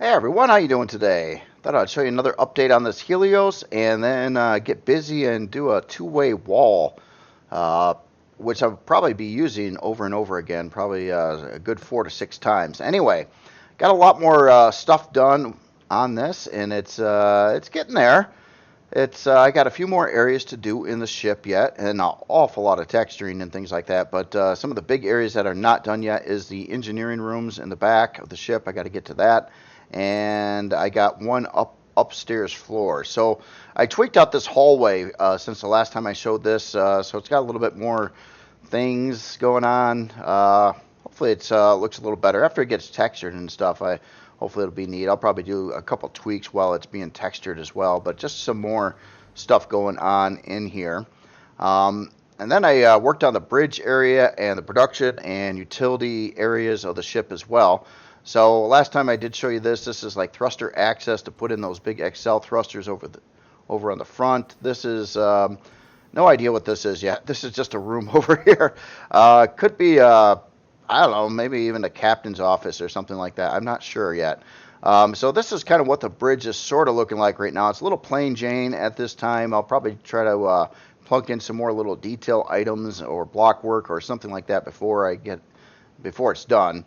Hey everyone, how you doing today? Thought I'd show you another update on this Helios and then get busy and do a two-way wall, uh, which I'll probably be using over and over again, probably a good 4 to 6 times. Anyway, got a lot more stuff done on this, and it's getting there. It's I got a few more areas to do in the ship yet, and an awful lot of texturing and things like that. But some of the big areas that are not done yet is the engineering rooms in the back of the ship. I got to get to that, and I got one upstairs floor. So I tweaked out this hallway since the last time I showed this, so it's got a little bit more things going on. Hopefully it looks a little better after it gets textured and stuff. Hopefully it'll be neat. I'll probably do a couple tweaks while it's being textured as well, but just some more stuff going on in here. And then I worked on the bridge area and the production and utility areas of the ship as well. So last time I did show you this. This is like thruster access to put in those big XL thrusters over on the front. This is no idea what this is yet. This is just a room over here. Could be I don't know, maybe even the captain's office or something like that. I'm not sure yet. So this is kind of what the bridge is sort of looking like right now. It's a little plain Jane at this time. I'll probably try to plug in some more little detail items or block work or something like that before it's done.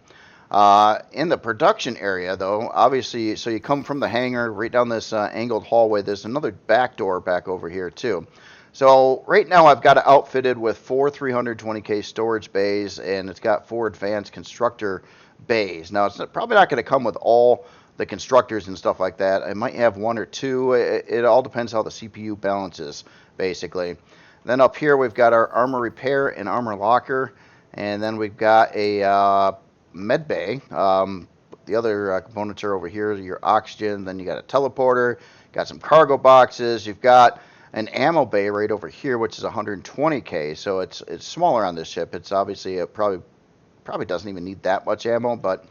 In the production area, though, obviously, so you come from the hangar right down this angled hallway. There's another back door back over here too. So right now I've got it outfitted with 4 320K storage bays, and it's got 4 advanced constructor bays. Now it's probably not going to come with all the constructors and stuff like that. I might have 1 or 2. It all depends how the CPU balances, basically. Then up here we've got our armor repair and armor locker, and then we've got a med bay. The other components are over here, your oxygen, then you got a teleporter, got some cargo boxes, you've got an ammo bay right over here, which is 120K, so it's smaller on this ship. It's obviously it probably doesn't even need that much ammo, but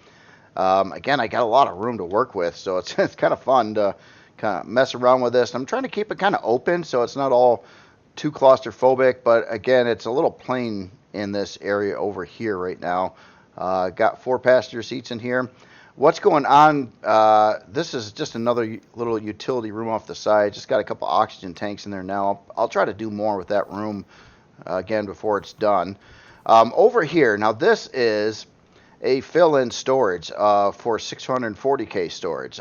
again, I got a lot of room to work with, so it's kind of fun to kind of mess around with this. I'm trying to keep it kind of open so it's not all too claustrophobic, but again, it's a little plain in this area over here right now. Got 4 passenger seats in here. What's going on, this is just another little utility room off the side. Just got a couple oxygen tanks in there now. I'll try to do more with that room again before it's done. Over here, now this is a fill-in storage for 640K storage.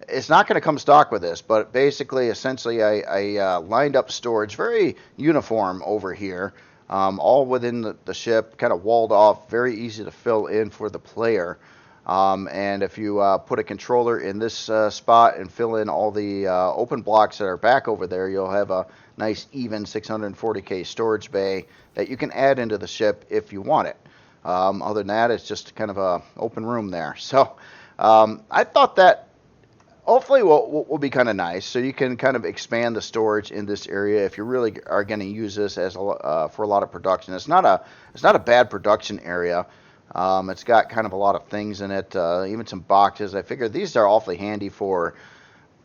It's not going to come stock with this, but basically, essentially, I lined up storage very uniform over here, all within the ship, kind of walled off, very easy to fill in for the player. And if you put a controller in this spot and fill in all the open blocks that are back over there, you'll have a nice even 640K storage bay that you can add into the ship if you want it. Other than that, it's just kind of a open room there. So I thought that hopefully will be kind of nice. So you can kind of expand the storage in this area if you really are going to use this as for a lot of production. It's not a bad production area. It's got kind of a lot of things in it, even some boxes. I figure these are awfully handy for,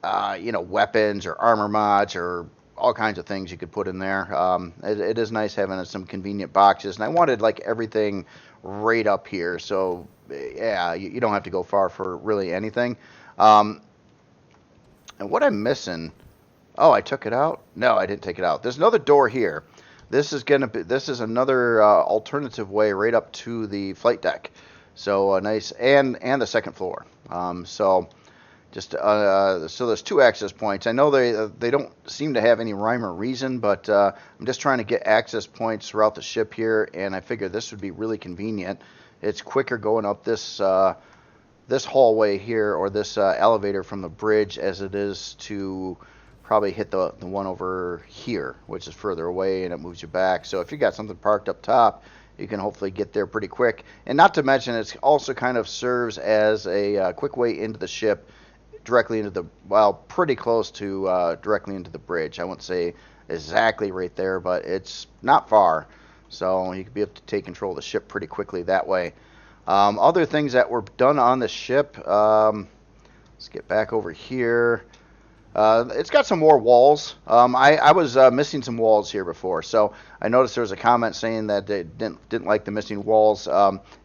weapons or armor mods or all kinds of things you could put in there. It is nice having some convenient boxes, and I wanted like everything right up here. So yeah, you don't have to go far for really anything. And what I'm missing? Oh, I took it out? No, I didn't take it out. There's another door here. This is another alternative way right up to the flight deck. So nice, and the second floor. So there's 2 access points. I know they don't seem to have any rhyme or reason, but I'm just trying to get access points throughout the ship here, and I figure this would be really convenient. It's quicker going up this hallway here, or this elevator from the bridge, as it is to probably hit the one over here, which is further away, and it moves you back. So if you got something parked up top, you can hopefully get there pretty quick. And not to mention, it also kind of serves as a quick way into the ship, directly into pretty close to directly into the bridge. I won't say exactly right there, but it's not far. So you could be able to take control of the ship pretty quickly that way. Other things that were done on the ship, let's get back over here. It's got some more walls. I was missing some walls here before, so I noticed there was a comment saying that they didn't like the missing walls.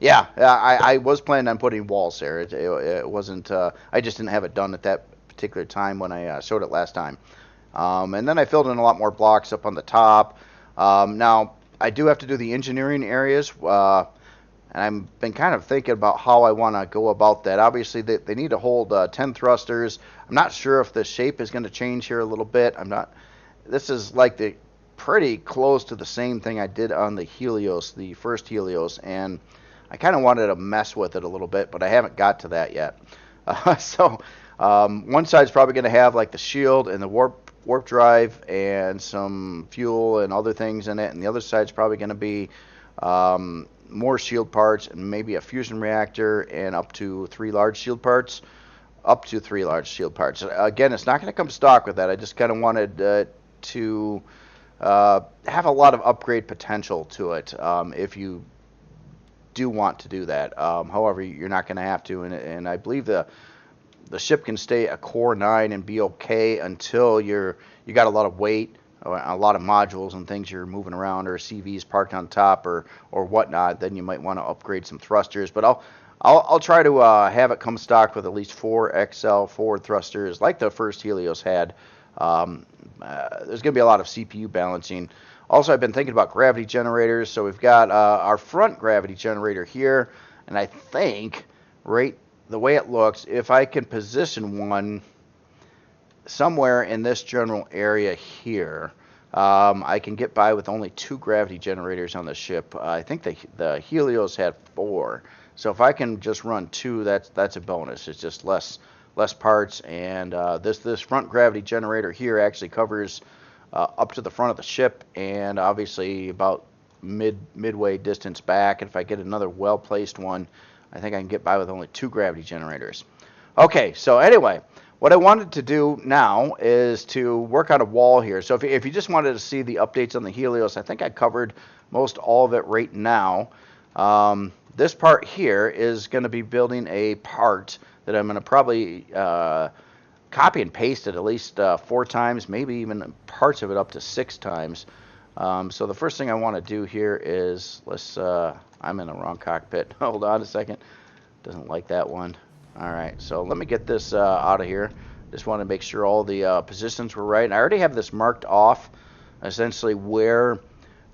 Yeah, I was planning on putting walls there. It wasn't. I just didn't have it done at that particular time when I showed it last time. And then I filled in a lot more blocks up on the top. Now I do have to do the engineering areas. And I've been kind of thinking about how I want to go about that. Obviously, they need to hold 10 thrusters. I'm not sure if the shape is going to change here a little bit. I'm not. This is like the pretty close to the same thing I did on the Helios, the first Helios, and I kind of wanted to mess with it a little bit, but I haven't got to that yet. One side's probably going to have like the shield and the warp drive and some fuel and other things in it, and the other side's probably going to be more shield parts and maybe a fusion reactor and up to 3 large shield parts. Again, it's not going to come stock with that. I just kind of wanted to have a lot of upgrade potential to it if you do want to do that. However, you're not going to have to, and I believe the ship can stay a core 9 and be okay until you got a lot of weight, a lot of modules and things you're moving around, or CVs parked on top or whatnot. Then you might want to upgrade some thrusters. But I'll try to have it come stock with at least 4 XL forward thrusters like the first Helios had. There's going to be a lot of CPU balancing. Also, I've been thinking about gravity generators. So we've got our front gravity generator here, and I think right the way it looks, if I can position one somewhere in this general area here, I can get by with only 2 gravity generators on the ship. I think the Helios had 4, so if I can just run 2, that's a bonus. It's just less parts, and this front gravity generator here actually covers up to the front of the ship, and obviously about midway distance back. And if I get another well placed one, I think I can get by with only 2 gravity generators. Okay, so anyway, what I wanted to do now is to work on a wall here. So if you just wanted to see the updates on the Helios, I think I covered most all of it right now. This part here is going to be building a part that I'm going to probably copy and paste it at least 4 times, maybe even parts of it up to 6 times. So the first thing I want to do here is, I'm in the wrong cockpit. Hold on a second. Doesn't like that one. All right, so let me get this out of here. Just want to make sure all the positions were right. And I already have this marked off, essentially where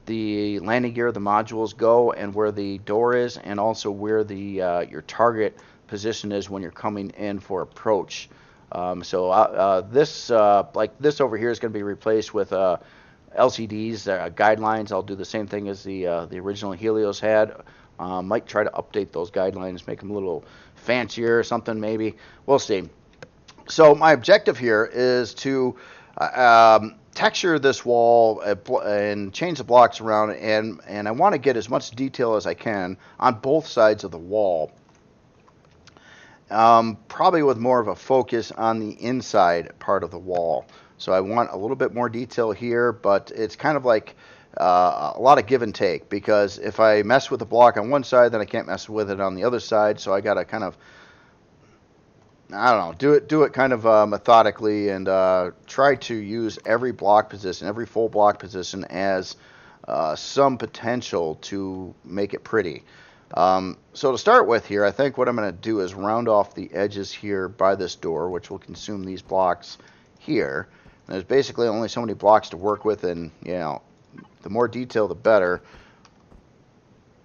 the landing gear, the modules go, and where the door is, and also where the your target position is when you're coming in for approach. This like this over here is going to be replaced with LCDs, guidelines. I'll do the same thing as the original Helios had. Might try to update those guidelines, make them a little fancier or something maybe. We'll see. So my objective here is to texture this wall and change the blocks around, and I want to get as much detail as I can on both sides of the wall. Probably with more of a focus on the inside part of the wall. So I want a little bit more detail here, but it's kind of like a lot of give and take, because if I mess with the block on one side, then I can't mess with it on the other side. So I got to kind of, I don't know, do it kind of methodically, and try to use every block position, every full block position as some potential to make it pretty. So to start with here, I think what I'm going to do is round off the edges here by this door, which will consume these blocks here. And there's basically only so many blocks to work with, and the more detail, the better.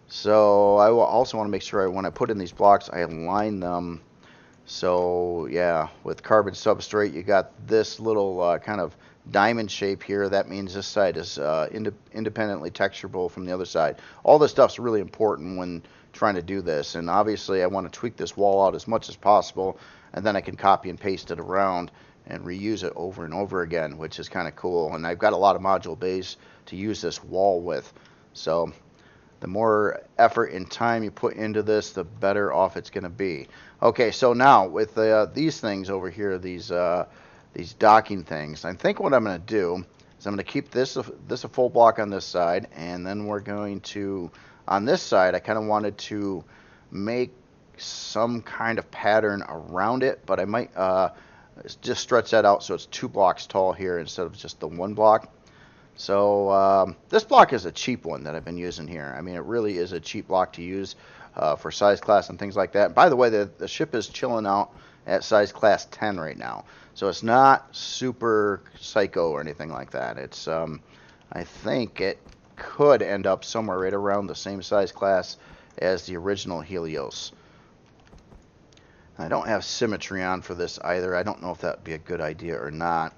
So I will also want to make sure when I put in these blocks, I align them. So yeah, with carbon substrate, you got this little kind of diamond shape here. That means this side is independently texturable from the other side. All this stuff's really important when trying to do this, and obviously I want to tweak this wall out as much as possible, and then I can copy and paste it around and reuse it over and over again, which is kind of cool. And I've got a lot of module bays to use this wall with, so the more effort and time you put into this, the better off it's going to be. Okay, so now with these things over here, these docking things, I think what I'm going to do is I'm going to keep this a full block on this side, and then we're going to, on this side, I kind of wanted to make some kind of pattern around it, but I might just stretch that out so it's 2 blocks tall here instead of just the 1 block. So this block is a cheap one that I've been using here. I mean, it really is a cheap block to use for size class and things like that. By the way, the ship is chilling out at size class 10 right now. So it's not super psycho or anything like that. It's I think it could end up somewhere right around the same size class as the original Helios. I don't have symmetry on for this either. I don't know if that would be a good idea or not.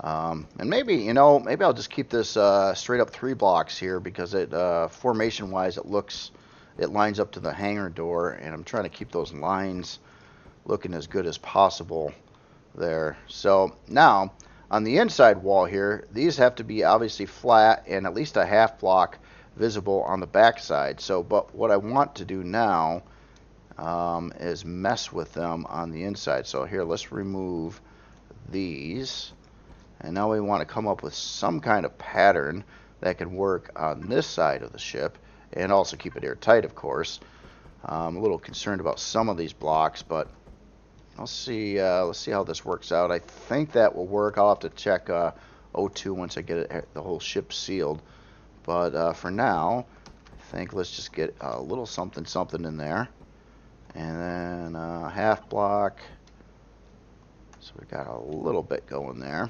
And maybe, you know, maybe I'll just keep this straight up 3 blocks here because it formation wise it lines up to the hangar door, and I'm trying to keep those lines looking as good as possible there. So now on the inside wall here, these have to be obviously flat and at least a half block visible on the back side. So but what I want to do now is mess with them on the inside. So here, let's remove these. And now we want to come up with some kind of pattern that can work on this side of the ship and also keep it airtight, of course. I'm a little concerned about some of these blocks, but let's see how this works out. I think that will work. I'll have to check O2 once I get the whole ship sealed. But for now, I think let's just get a little something in there. And then half block. So we got a little bit going there.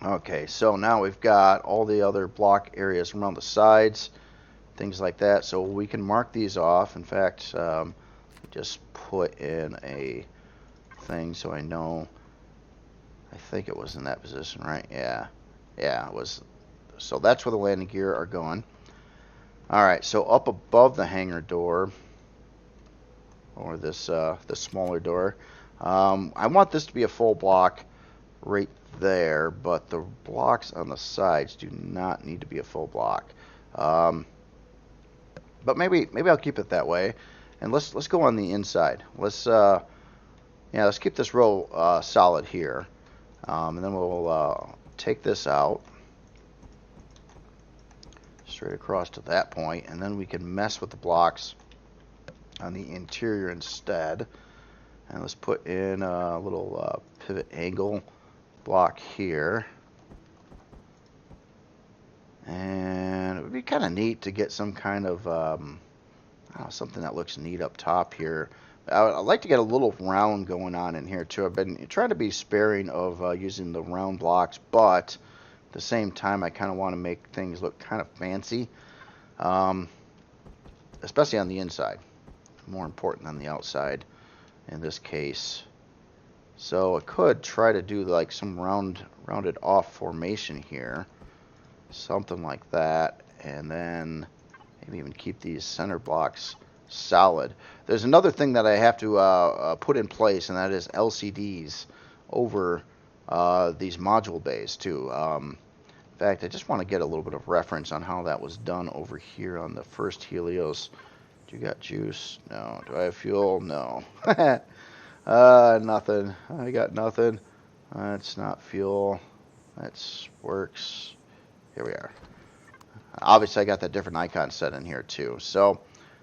Okay, so now we've got all the other block areas around the sides, things like that. So we can mark these off. In fact, just put in a thing so I know. I think it was in that position, right? Yeah, it was. So that's where the landing gear are going. All right, so up above the hangar door, or this smaller door, I want this to be a full block right there, but the blocks on the sides do not need to be a full block. But maybe I'll keep it that way, and let's go on the inside. Let's keep this row solid here, and then we'll take this out straight across to that point, and then we can mess with the blocks on the interior instead. And let's put in a little pivot angle block here. And it would be kind of neat to get some kind of something that looks neat up top here. I'd like to get a little round going on in here too. I've been trying to be sparing of using the round blocks, but at the same time I kind of want to make things look kind of fancy, especially on the inside. More important than the outside in this case. So I could try to do like some rounded off formation here, something like that, and then maybe even keep these center blocks solid. There's another thing that I have to put in place, and that is LCDs over these module bays too. In fact, I just want to get a little bit of reference on how that was done over here on the first Helios. Do you got juice? No. Do I have fuel? No. Nothing. I got nothing. That's not fuel. That works. Here we are. Obviously, I got that different icon set in here too. So,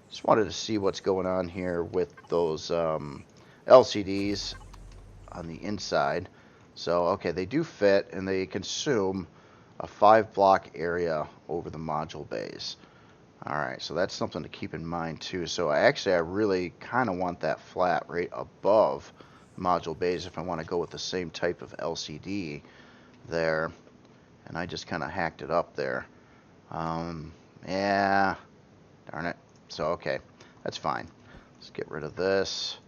just wanted to see what's going on here with those LCDs on the inside. So, okay, they do fit, and they consume a 5 block area over the module bays. Alright, so that's something to keep in mind too. So I really kind of want that flat right above the module bays if I want to go with the same type of LCD there. And I just kind of hacked it up there. Yeah, darn it. So okay, that's fine. Let's get rid of this.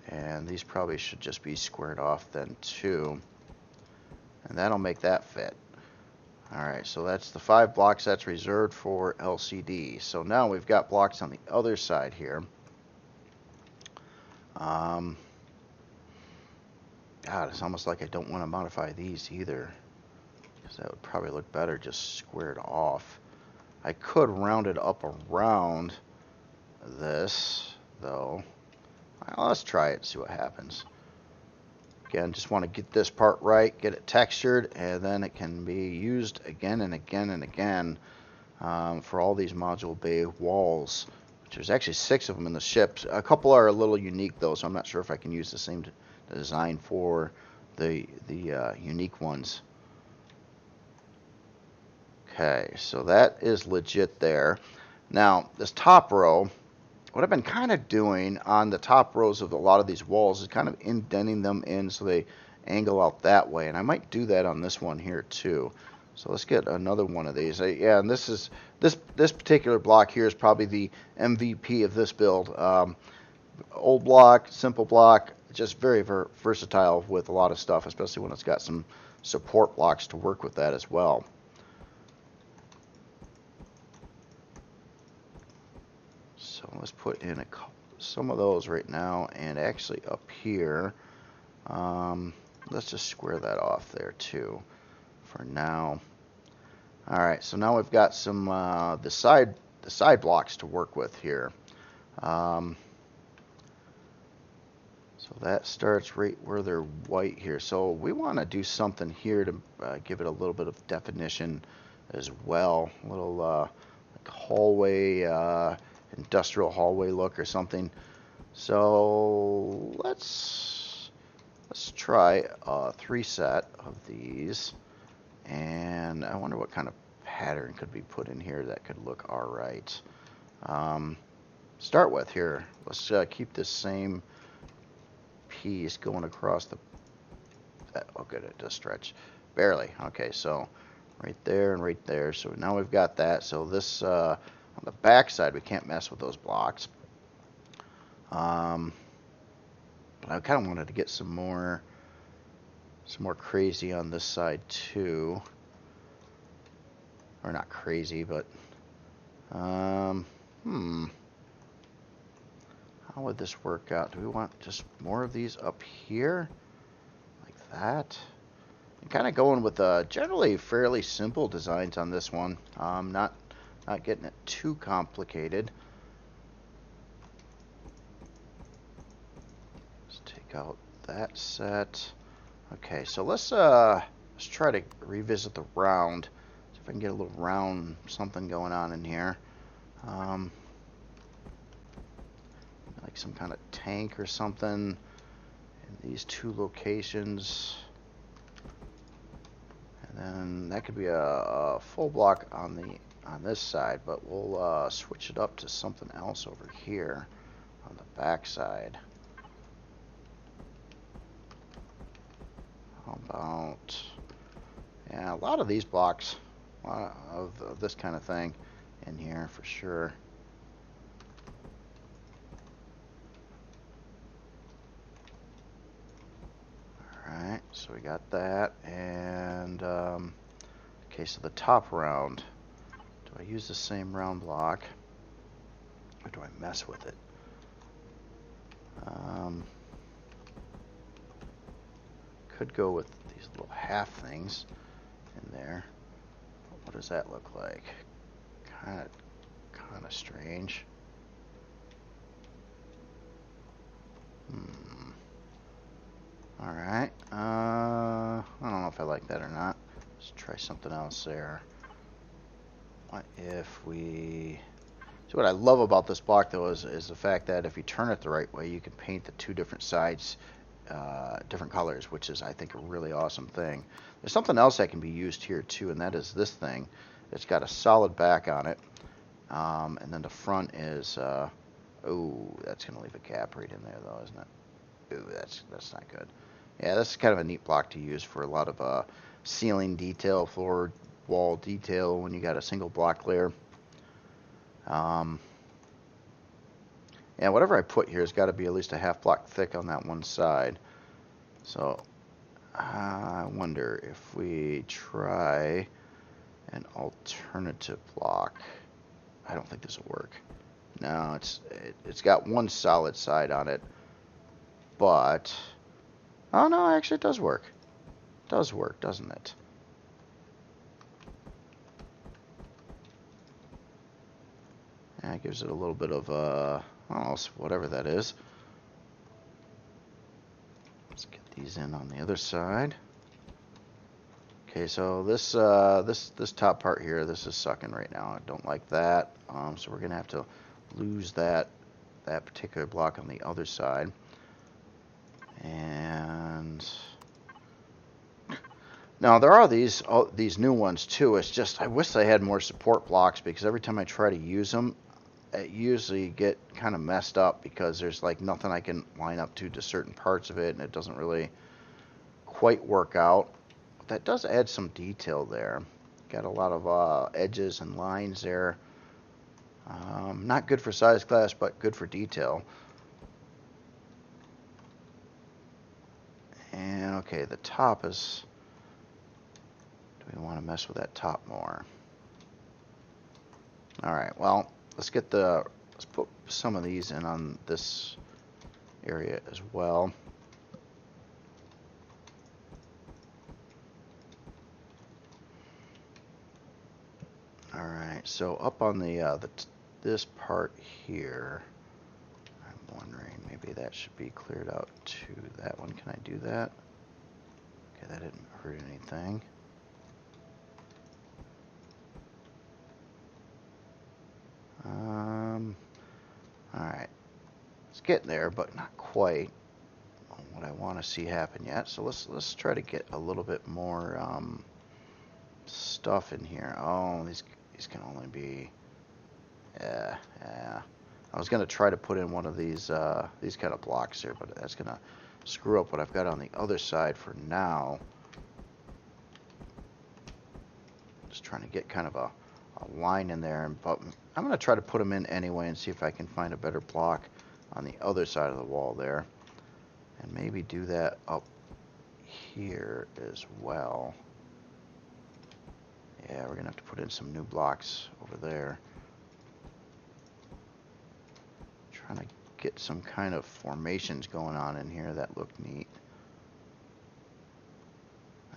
And these probably should just be squared off then too. And that'll make that fit. Alright, so that's the 5 blocks that's reserved for LCD. So now we've got blocks on the other side here. God, it's almost like I don't want to modify these either, because that would probably look better just squared off. I could round it up around this, though. Well, let's try it and see what happens. Again, just want to get this part right, get it textured, and then it can be used again and again and again for all these module bay walls There's actually 6 of them in the ship. A couple are a little unique though, so I'm not sure if I can use the same design for the unique ones. Okay, so that is legit there. Now, this top row, what I've been kind of doing on the top rows of a lot of these walls is kind of indenting them in so they angle out that way. And I might do that on this one here too. So let's get another one of these. Yeah, and this particular block here is probably the MVP of this build. Old block, simple block, just very versatile with a lot of stuff, especially when it's got some support blocks to work with that as well. So let's put in some of those right now, and actually up here, let's just square that off there too for now. All right, so now we've got some the side blocks to work with here. So that starts right where they're white here. So we want to do something here to give it a little bit of definition as well. A little like hallway, industrial hallway look or something. So let's try a 3 set of these. And I wonder what kind of pattern could be put in here that could look all right. Start with here. Let's keep this same piece going across the. Oh, good, it does stretch barely. Okay, so right there and right there. So now we've got that. So this on the back side, we can't mess with those blocks. But I kind of wanted to get some more crazy on this side too, or not crazy, but how would this work out? Do we want just more of these up here like that? I'm kind of going with generally fairly simple designs on this one, not getting it too complicated. Let's take out that set. Okay, so let's try to revisit the round. See if I can get a little round something going on in here. Like some kind of tank or something in these 2 locations. And then that could be a full block on this side, but we'll switch it up to something else over here on the back side. How about, yeah, a lot of these blocks of this kind of thing in here for sure. Alright, so we got that, and okay, so the top round, do I use the same round block, or do I mess with it? Could go with these little half things in there. What does that look like? Kind of strange. All right. I don't know if I like that or not. Let's try something else there. What if we? So what I love about this block though is the fact that if you turn it the right way, you can paint the 2 different sides different colors, which is, I think, a really awesome thing. There's something else that can be used here too, and that is this thing. It's got a solid back on it, and then the front is oh, that's gonna leave a gap right in there though, isn't it? Ooh, that's not good. Yeah, this is kind of a neat block to use for a lot of ceiling detail, floor wall detail when you got a single block layer. Yeah, whatever I put here has got to be at least a half block thick on that one side. So I wonder if we try an alternative block. I don't think this will work. No, it's got one solid side on it, but oh no, actually it does work. It does work, doesn't it? Yeah, it gives it a little bit of I don't know, whatever that is. Let's get these in on the other side. Okay, so this top part here, this is sucking right now. I don't like that. So we're gonna have to lose that particular block on the other side. And now there are these new ones too. It's just I wish they had more support blocks, because every time I try to use them, it usually get kind of messed up because there's like nothing I can line up to certain parts of it, and it doesn't really quite work out. But that does add some detail there. Got a lot of edges and lines there. Not good for size class, but good for detail. And okay, the top is... do we want to mess with that top more? Alright, well, let's put some of these in on this area as well. Alright, so up on this part here, I'm wondering maybe that should be cleared out to that one. Can I do that? Okay, that didn't hurt anything. Alright, it's getting there, but not quite what I want to see happen yet. So let's try to get a little bit more stuff in here. Oh, these can only be... yeah. I was gonna try to put in one of these kind of blocks here, but that's gonna screw up what I've got on the other side for now. Just trying to get kind of a line in there, but I'm gonna try to put them in anyway and see if I can find a better block on the other side of the wall there, and maybe do that up here as well. Yeah, we're gonna have to put in some new blocks over there. Trying to get some kind of formations going on in here that look neat.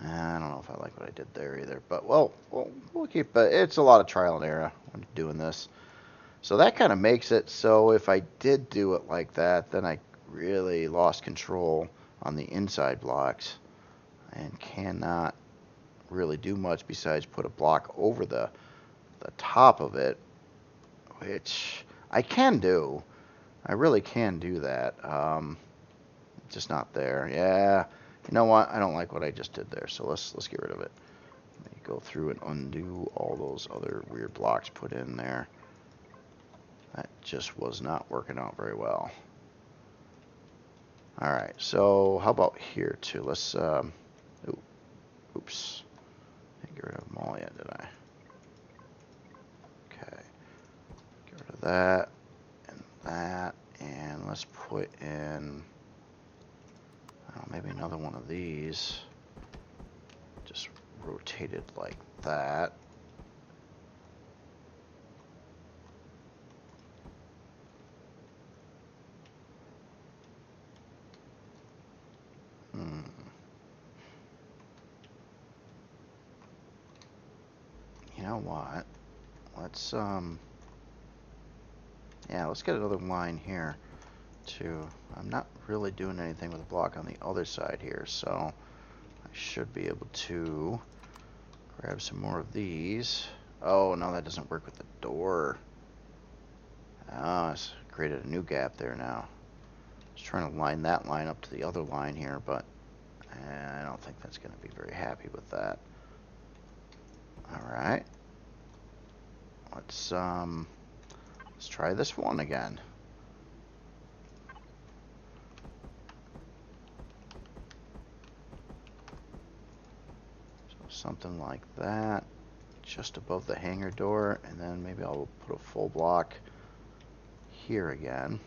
I don't know if I like what I did there either, but well, we'll keep it. It's a lot of trial and error when doing this. So that kind of makes it so if I did do it like that, then I really lost control on the inside blocks and cannot really do much besides put a block over the top of it, which I can do. I really can do that. Just not there. Yeah. You know what? I don't like what I just did there, so let's get rid of it. Let me go through and undo all those other weird blocks put in there. That just was not working out very well. Alright, so how about here too? Let's, oops. Didn't get rid of them all yet, did I? Okay. Get rid of that, and let's put in... oh, maybe another one of these. Just rotated like that. You know what? Let's yeah, let's get another line here too. I'm not really doing anything with the block on the other side here, so I should be able to grab some more of these. Oh, no, that doesn't work with the door. Oh, it's created a new gap there now. I was trying to line that line up to the other line here, but I don't think that's going to be very happy with that. Alright. Let's try this one again. So something like that, just above the hangar door, and then maybe I'll put a full block here again.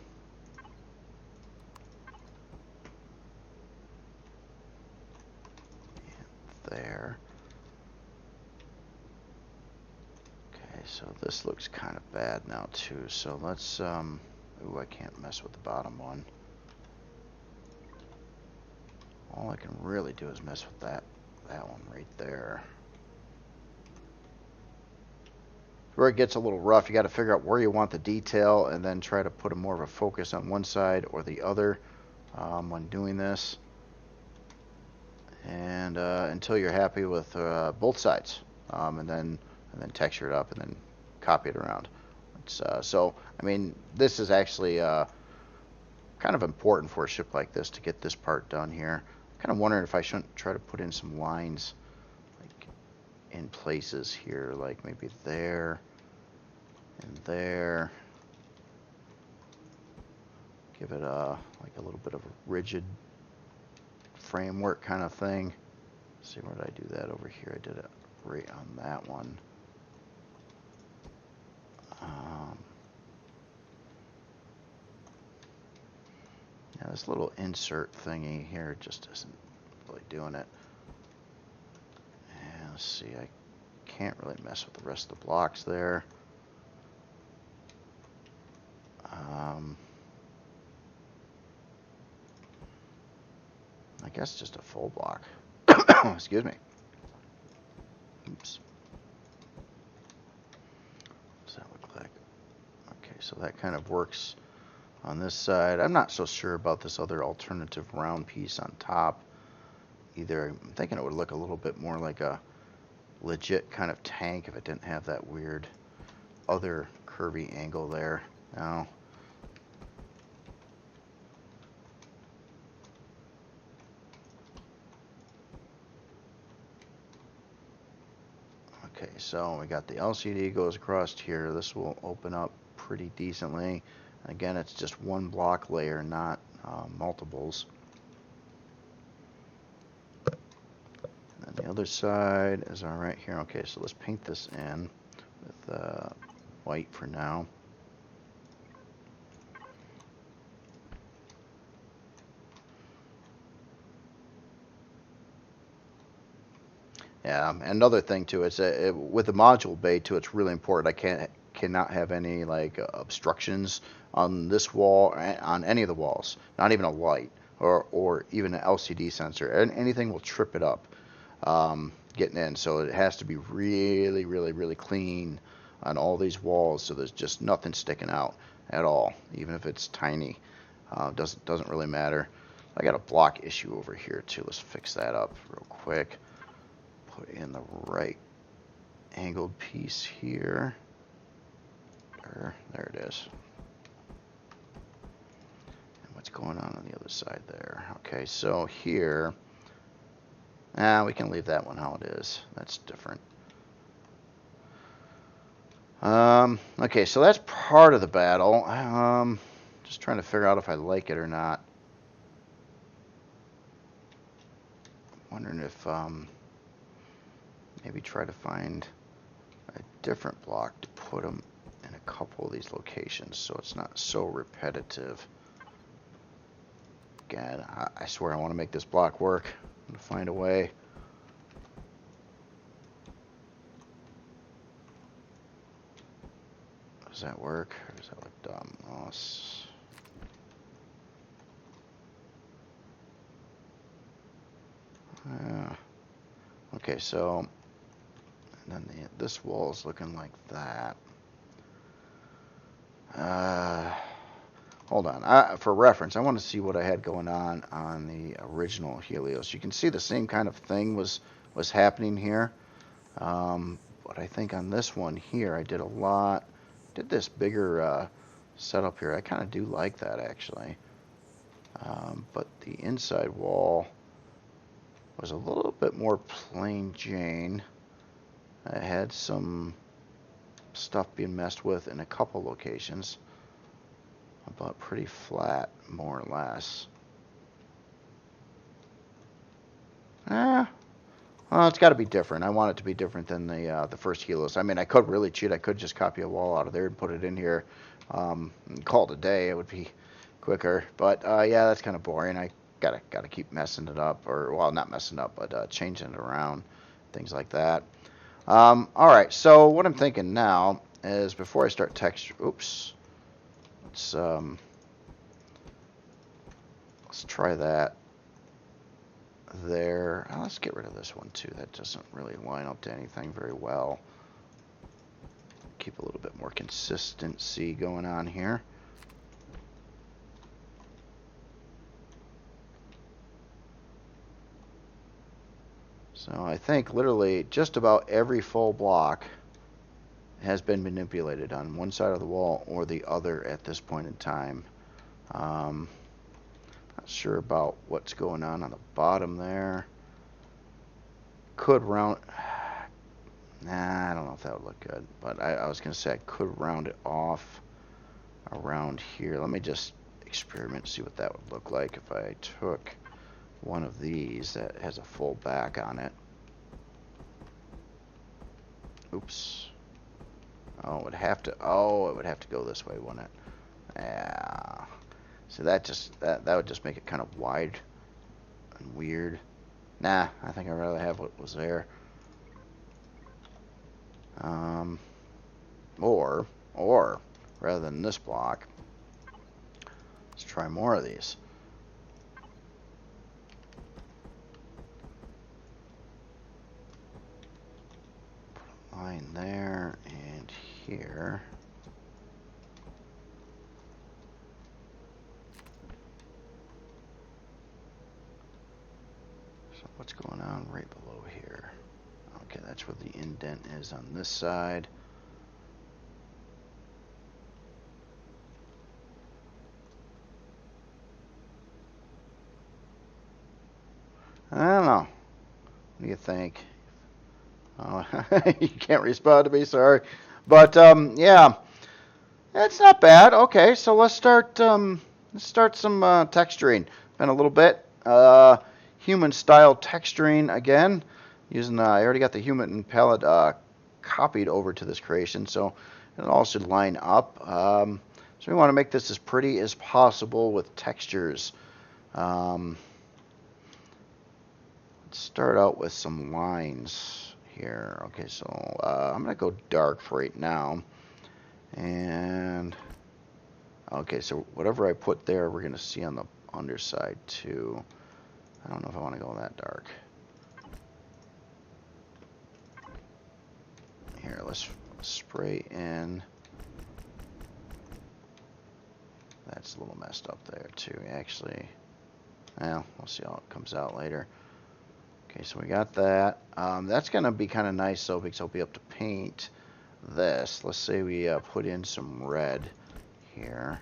And there. Okay, so this looks kind of bad now too, so let's ooh, I can't mess with the bottom one. All I can really do is mess with that one right there. Where it gets a little rough, you got to figure out where you want the detail and then try to put a more of a focus on one side or the other when doing this, and until you're happy with both sides, and then texture it up and then copy it around. So, I mean, this is actually kind of important for a ship like this to get this part done here. Kind of wondering if I shouldn't try to put in some lines like in places here, like maybe there and there. Give it like a little bit of a rigid framework kind of thing. Let's see, where did I do that over here? I did it right on that one. Yeah, this little insert thingy here just isn't really doing it. And let's see, I can't really mess with the rest of the blocks there. I guess just a full block. Excuse me. Oops. What does that look like? Okay, so that kind of works on this side. I'm not so sure about this other alternative round piece on top either. I'm thinking it would look a little bit more like a legit kind of tank if it didn't have that weird other curvy angle there. Now, okay, so we got the LCD goes across here. This will open up pretty decently. Again, it's just one block layer, not multiples. And the other side is all right here. Okay, so let's paint this in with white for now. Yeah, another thing too is with the module bay too, it's really important. I cannot have any like obstructions on this wall, on any of the walls. Not even a light or even an LCD sensor. Anything will trip it up getting in. So it has to be really, really, really clean on all these walls. So there's just nothing sticking out at all, even if it's tiny. Doesn't really matter. I got a block issue over here too. Let's fix that up real quick. Put in the right angled piece here. There it is. And what's going on the other side there? Okay, so here, we can leave that one how it is. That's different. Okay, so that's part of the battle. Just trying to figure out if I like it or not. I'm wondering if maybe try to find a different block to put them in a couple of these locations so it's not so repetitive. Again, I swear I want to make this block work. I'm going to find a way. Does that work? Or does that look dumb? Oh, okay, so and then this wall is looking like that. Hold on. For reference, I want to see what I had going on the original Helios. You can see the same kind of thing was happening here. But I think on this one here, I did this bigger setup here. I kind of do like that, actually. But the inside wall was a little bit more plain Jane. I had some stuff being messed with in a couple locations, but pretty flat, more or less. Well, it's got to be different. I want it to be different than the first Helios. I mean, I could really cheat. I could just copy a wall out of there and put it in here, and call it a day. It would be quicker. But yeah, that's kind of boring. I gotta keep messing it up, or well, not messing up, but changing it around, things like that. All right. So what I'm thinking now is before I start texture. Oops. Let's try that. There. Let's get rid of this one too. That doesn't really line up to anything very well. Keep a little bit more consistency going on here. So I think literally just about every full block has been manipulated on one side of the wall or the other at this point in time. Not sure about what's going on the bottom there. Could round... Nah, I don't know if that would look good. But I was going to say I could round it off around here. Let me just experiment, see what that would look like if I took one of these that has a full back on it. Oops. Oh, it would have to go this way, wouldn't it? Yeah. So that would just make it kind of wide and weird. Nah, I think I'd rather have what was there. Or rather than this block, let's try more of these. Put a line there and here. So what's going on right below here? Okay, that's where the indent is on this side. I don't know. What do you think? Oh, you can't respond to me, sorry. But yeah, it's not bad. Okay, so let's start some texturing. Been a little bit human style texturing again. Using I already got the human palette copied over to this creation, so it all should line up. So we want to make this as pretty as possible with textures. Let's start out with some lines here. Okay, so I'm gonna go dark for right now, and okay, so whatever I put there, we're gonna see on the underside too. I don't know if I want to go that dark. Here, let's spray in. That's a little messed up there too, actually. Well, we'll see how it comes out later. Okay, so we got that. That's going to be kind of nice, though, because I'll be able to paint this. Let's say we put in some red here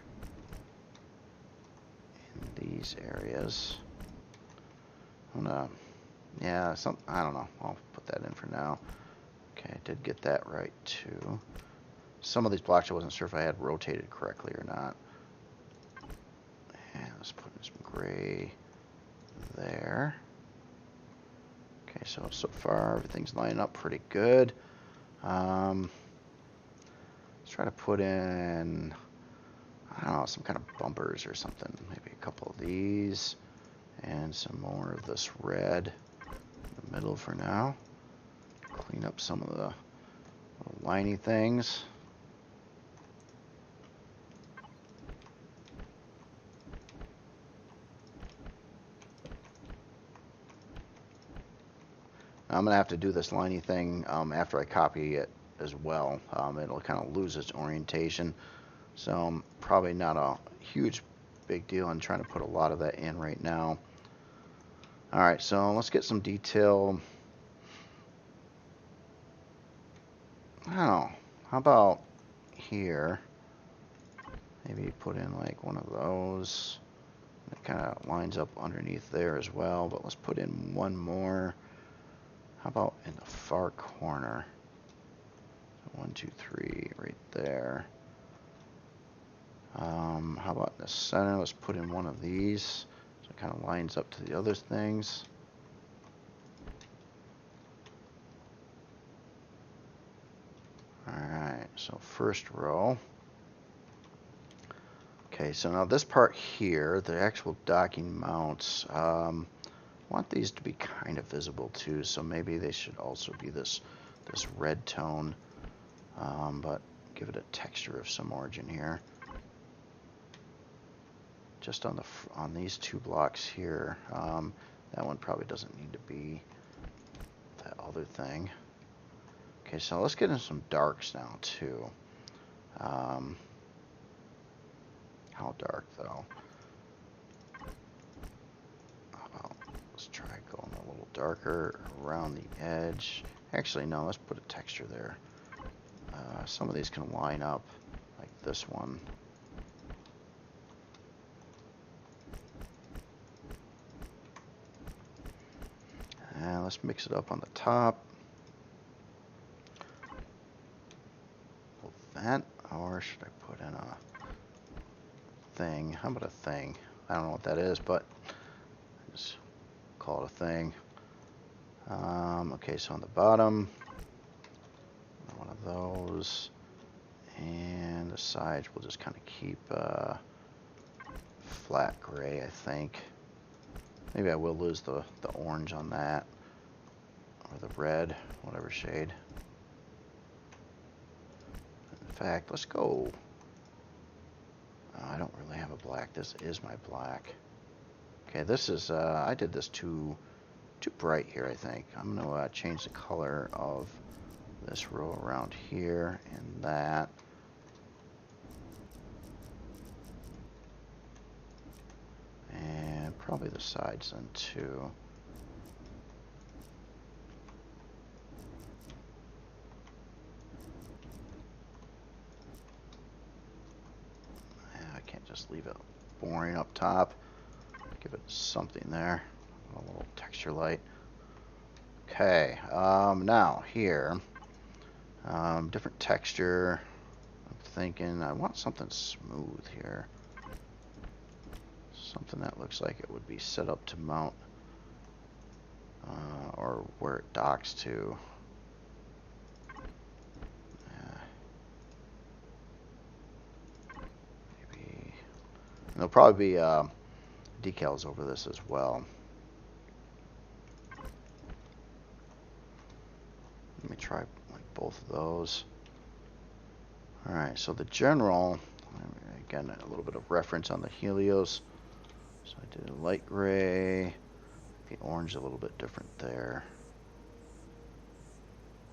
in these areas. Yeah, I don't know. I'll put that in for now. Okay, I did get that right, too. Some of these blocks I wasn't sure if I had rotated correctly or not. And let's put in some gray there. Okay, so far everything's lining up pretty good. Let's try to put in, I don't know, some kind of bumpers or something. Maybe a couple of these and some more of this red in the middle for now. Clean up some of the little liney things. I'm going to have to do this liney thing after I copy it as well. It'll kind of lose its orientation. So probably not a huge big deal on trying to put a lot of that in right now. Alright, so let's get some detail. I don't know. How about here? Maybe put in like one of those. It kind of lines up underneath there as well, but let's put in one more. How about in the far corner? 1, 2, 3, right there. How about in the center? Let's put in one of these. So it kind of lines up to the other things. Alright, so first row. Okay, so now this part here, the actual docking mounts, I want these to be kind of visible too, so maybe they should also be this red tone, but give it a texture of some origin here. Just on these two blocks here, that one probably doesn't need to be that other thing. Okay, so let's get in some darks now too. How dark though? Let's try going a little darker around the edge. Actually, no, let's put a texture there. some of these can line up, like this one. And let's mix it up on the top. Vent, or should I put in a thing? How about a thing? I don't know what that is, but just call it a thing. Okay, so on the bottom, one of those, and the sides we'll just kind of keep flat gray, I think. Maybe I will lose the orange on that, or the red, whatever shade. In fact, let's go. I don't really have a black. This is my black. Okay, this is, I did this too bright here, I think. I'm going to change the color of this row around here and that. And probably the sides then too. I can't just leave it boring up top. Give it something there. A little texture light. Okay, now here, different texture. I'm thinking I want something smooth here. Something that looks like it would be set up to mount, or where it docks to. Maybe. And there'll probably be decals over this as well. Let me try like both of those. Alright, so the general, again, a little bit of reference on the Helios. So I did a light gray, the orange a little bit different there.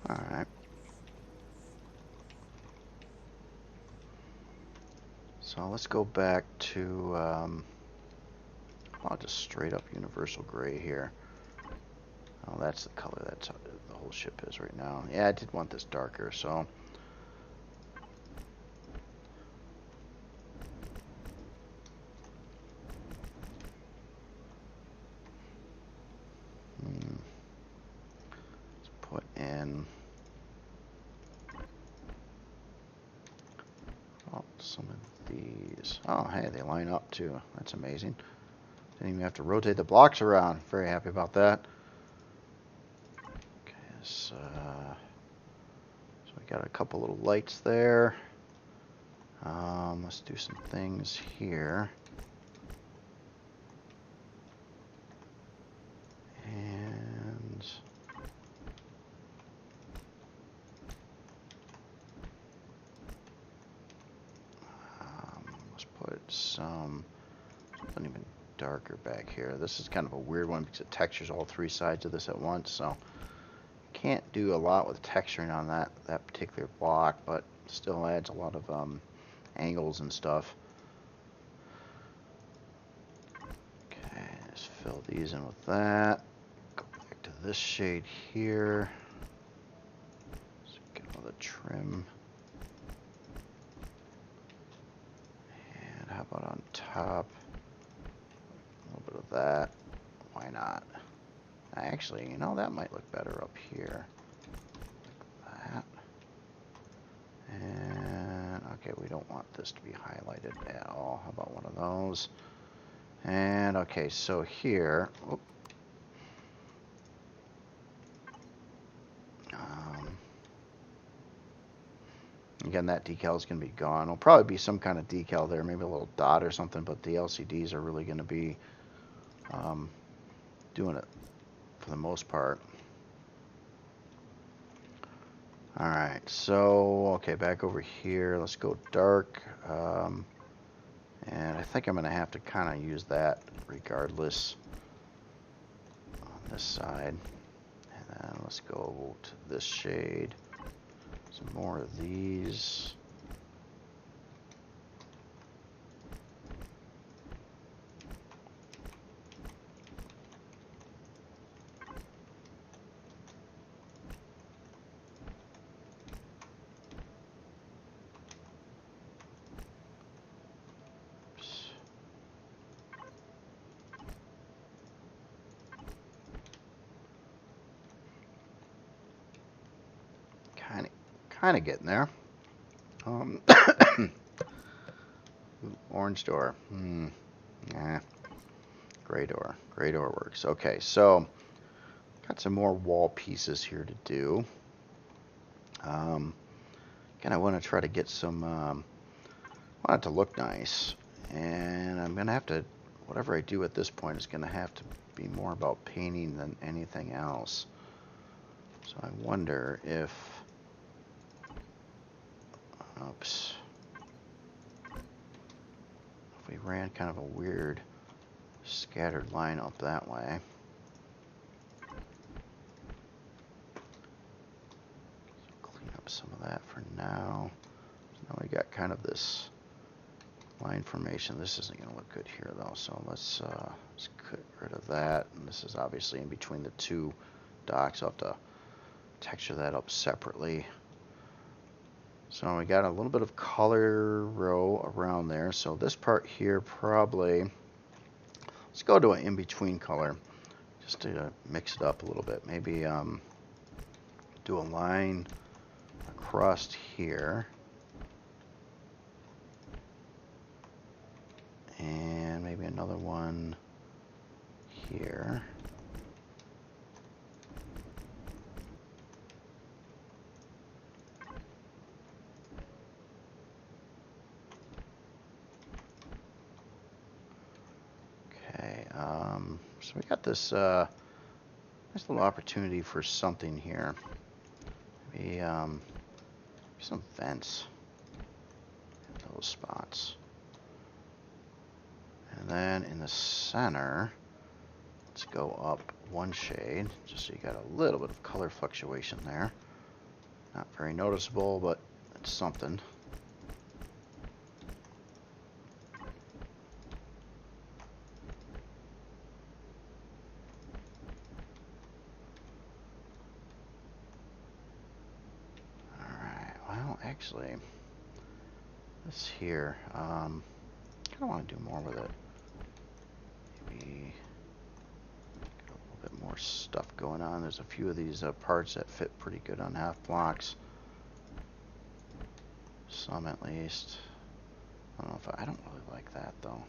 Alright. So let's go back to, I'll just straight up universal gray here. Oh, that's the color that's the whole ship is right now. Yeah, I did want this darker, so. Let's put in some of these. Oh, hey, they line up too. That's amazing. Didn't even have to rotate the blocks around. Very happy about that. Okay, so we got a couple little lights there. Let's do some things here. And let's put something even darker back here. This is kind of a weird one because it textures all three sides of this at once, so can't do a lot with texturing on that particular block, but still adds a lot of angles and stuff. Okay, let's fill these in with that. Go back to this shade here. Let's get all the trim. And how about on top? A little bit of that. Why not? Actually, you know, that might look better up here. Like that. And, okay, we don't want this to be highlighted at all. How about one of those? And, okay, so here, again, that decal is going to be gone. There'll probably be some kind of decal there, maybe a little dot or something, but the LCDs are really going to be doing it for the most part. Alright, so, okay, back over here. Let's go dark. And I think I'm going to have to kind of use that regardless on this side. And then let's go to this shade. Some more of these. kind of getting there. Orange door. Nah. Gray door. Gray door works. Okay, so got some more wall pieces here to do. Again, I want to try to get some, want it to look nice. And I'm going to have to, whatever I do at this point is going to have to be more about painting than anything else. So I wonder if, oops, if we ran kind of a weird scattered line up that way. Clean up some of that for now. So now we got kind of this line formation. This isn't going to look good here though, so let's get rid of that. And this is obviously in between the two docks. I'll have to texture that up separately. So we got a little bit of color row around there. So this part here probably, let's go to an in-between color just to mix it up a little bit. Maybe do a line across here. And maybe another one here. Okay, so we got this nice little opportunity for something here. Maybe some vents in those spots. And then in the center, let's go up one shade, just so you got a little bit of color fluctuation there. Not very noticeable, but it's something. Alright, well, actually, this here, I kind of want to do more with it. Maybe get a little bit more stuff going on. There's a few of these parts that fit pretty good on half blocks. Some at least. I don't know if I don't really like that though.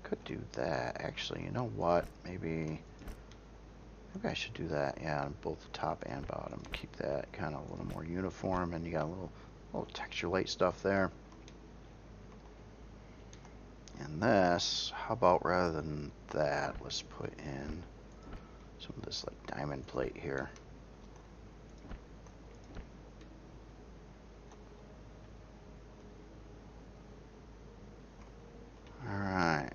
Could do that actually. You know what? Maybe I should do that. Yeah, on both the top and bottom. Keep that kind of a little more uniform, and you got a little texture light stuff there. And this, how about rather than that, let's put in some of this like diamond plate here. Alright.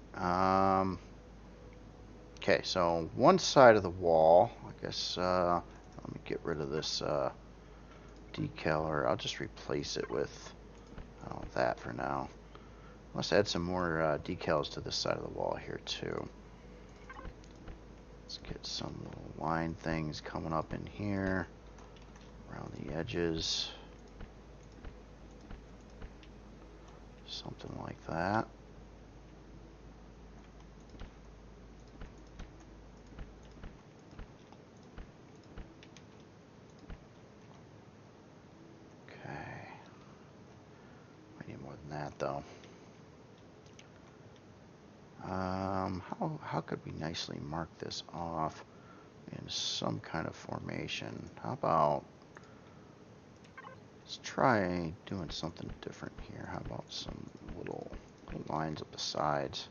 Okay, so one side of the wall, I guess, let me get rid of this decal, or I'll just replace it with that for now. Let's add some more decals to this side of the wall here too. Let's get some little line things coming up in here, around the edges. Something like that. Okay. We need more than that though. How could we nicely mark this off in some kind of formation? How about, let's try doing something different here. How about some little lines up the sides?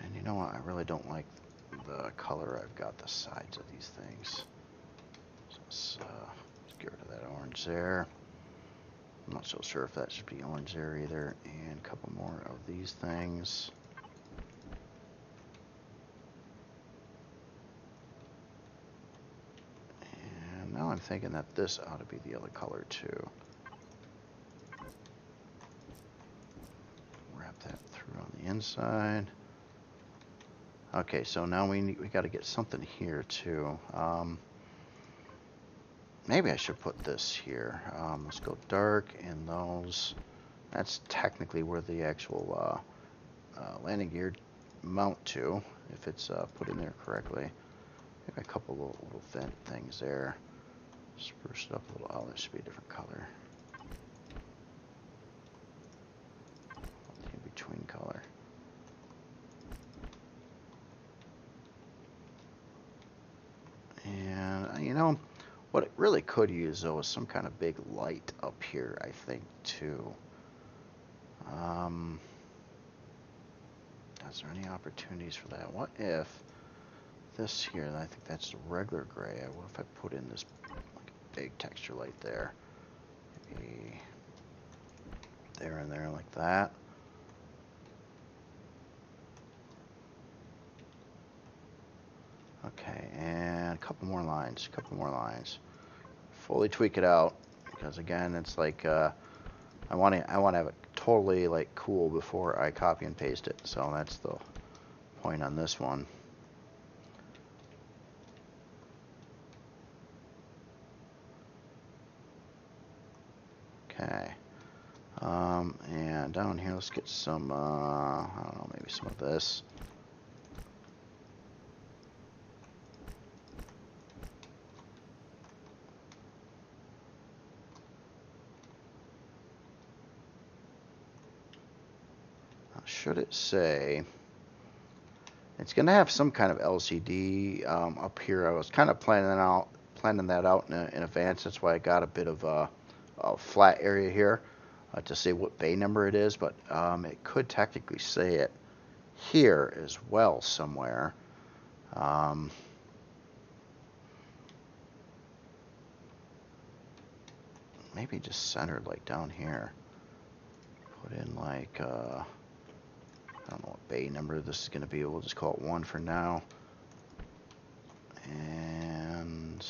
And you know what? I really don't like the color I've got the sides of these things. So let's get rid of that orange there. I'm not so sure if that should be orange there either. And a couple more of these things. And now I'm thinking that this ought to be the other color too. Wrap that through on the inside. Okay, so now we got to get something here too. maybe I should put this here. Let's go dark in those. That's technically where the actual landing gear mount to, if it's put in there correctly. Maybe a couple little vent things there. Spruce it up a little. Oh, this should be a different color. In between color. And you know, what it really could use though is some kind of big light up here, I think, too. Is there any opportunities for that? What if this here, and I think that's the regular gray, what if I put in this like big texture light there? Maybe there and there like that. Okay, and a couple more lines, Fully tweak it out, because again, it's like I want to have it totally like cool before I copy and paste it. So that's the point on this one. Okay, and down here, let's get some I don't know, maybe some of this. Should it say, it's going to have some kind of LCD up here. I was kind of planning that out in advance. That's why I got a bit of a flat area here to say what bay number it is, but it could technically say it here as well somewhere. Maybe just centered like down here. Put in like I don't know what bay number this is going to be. We'll just call it 1 for now. And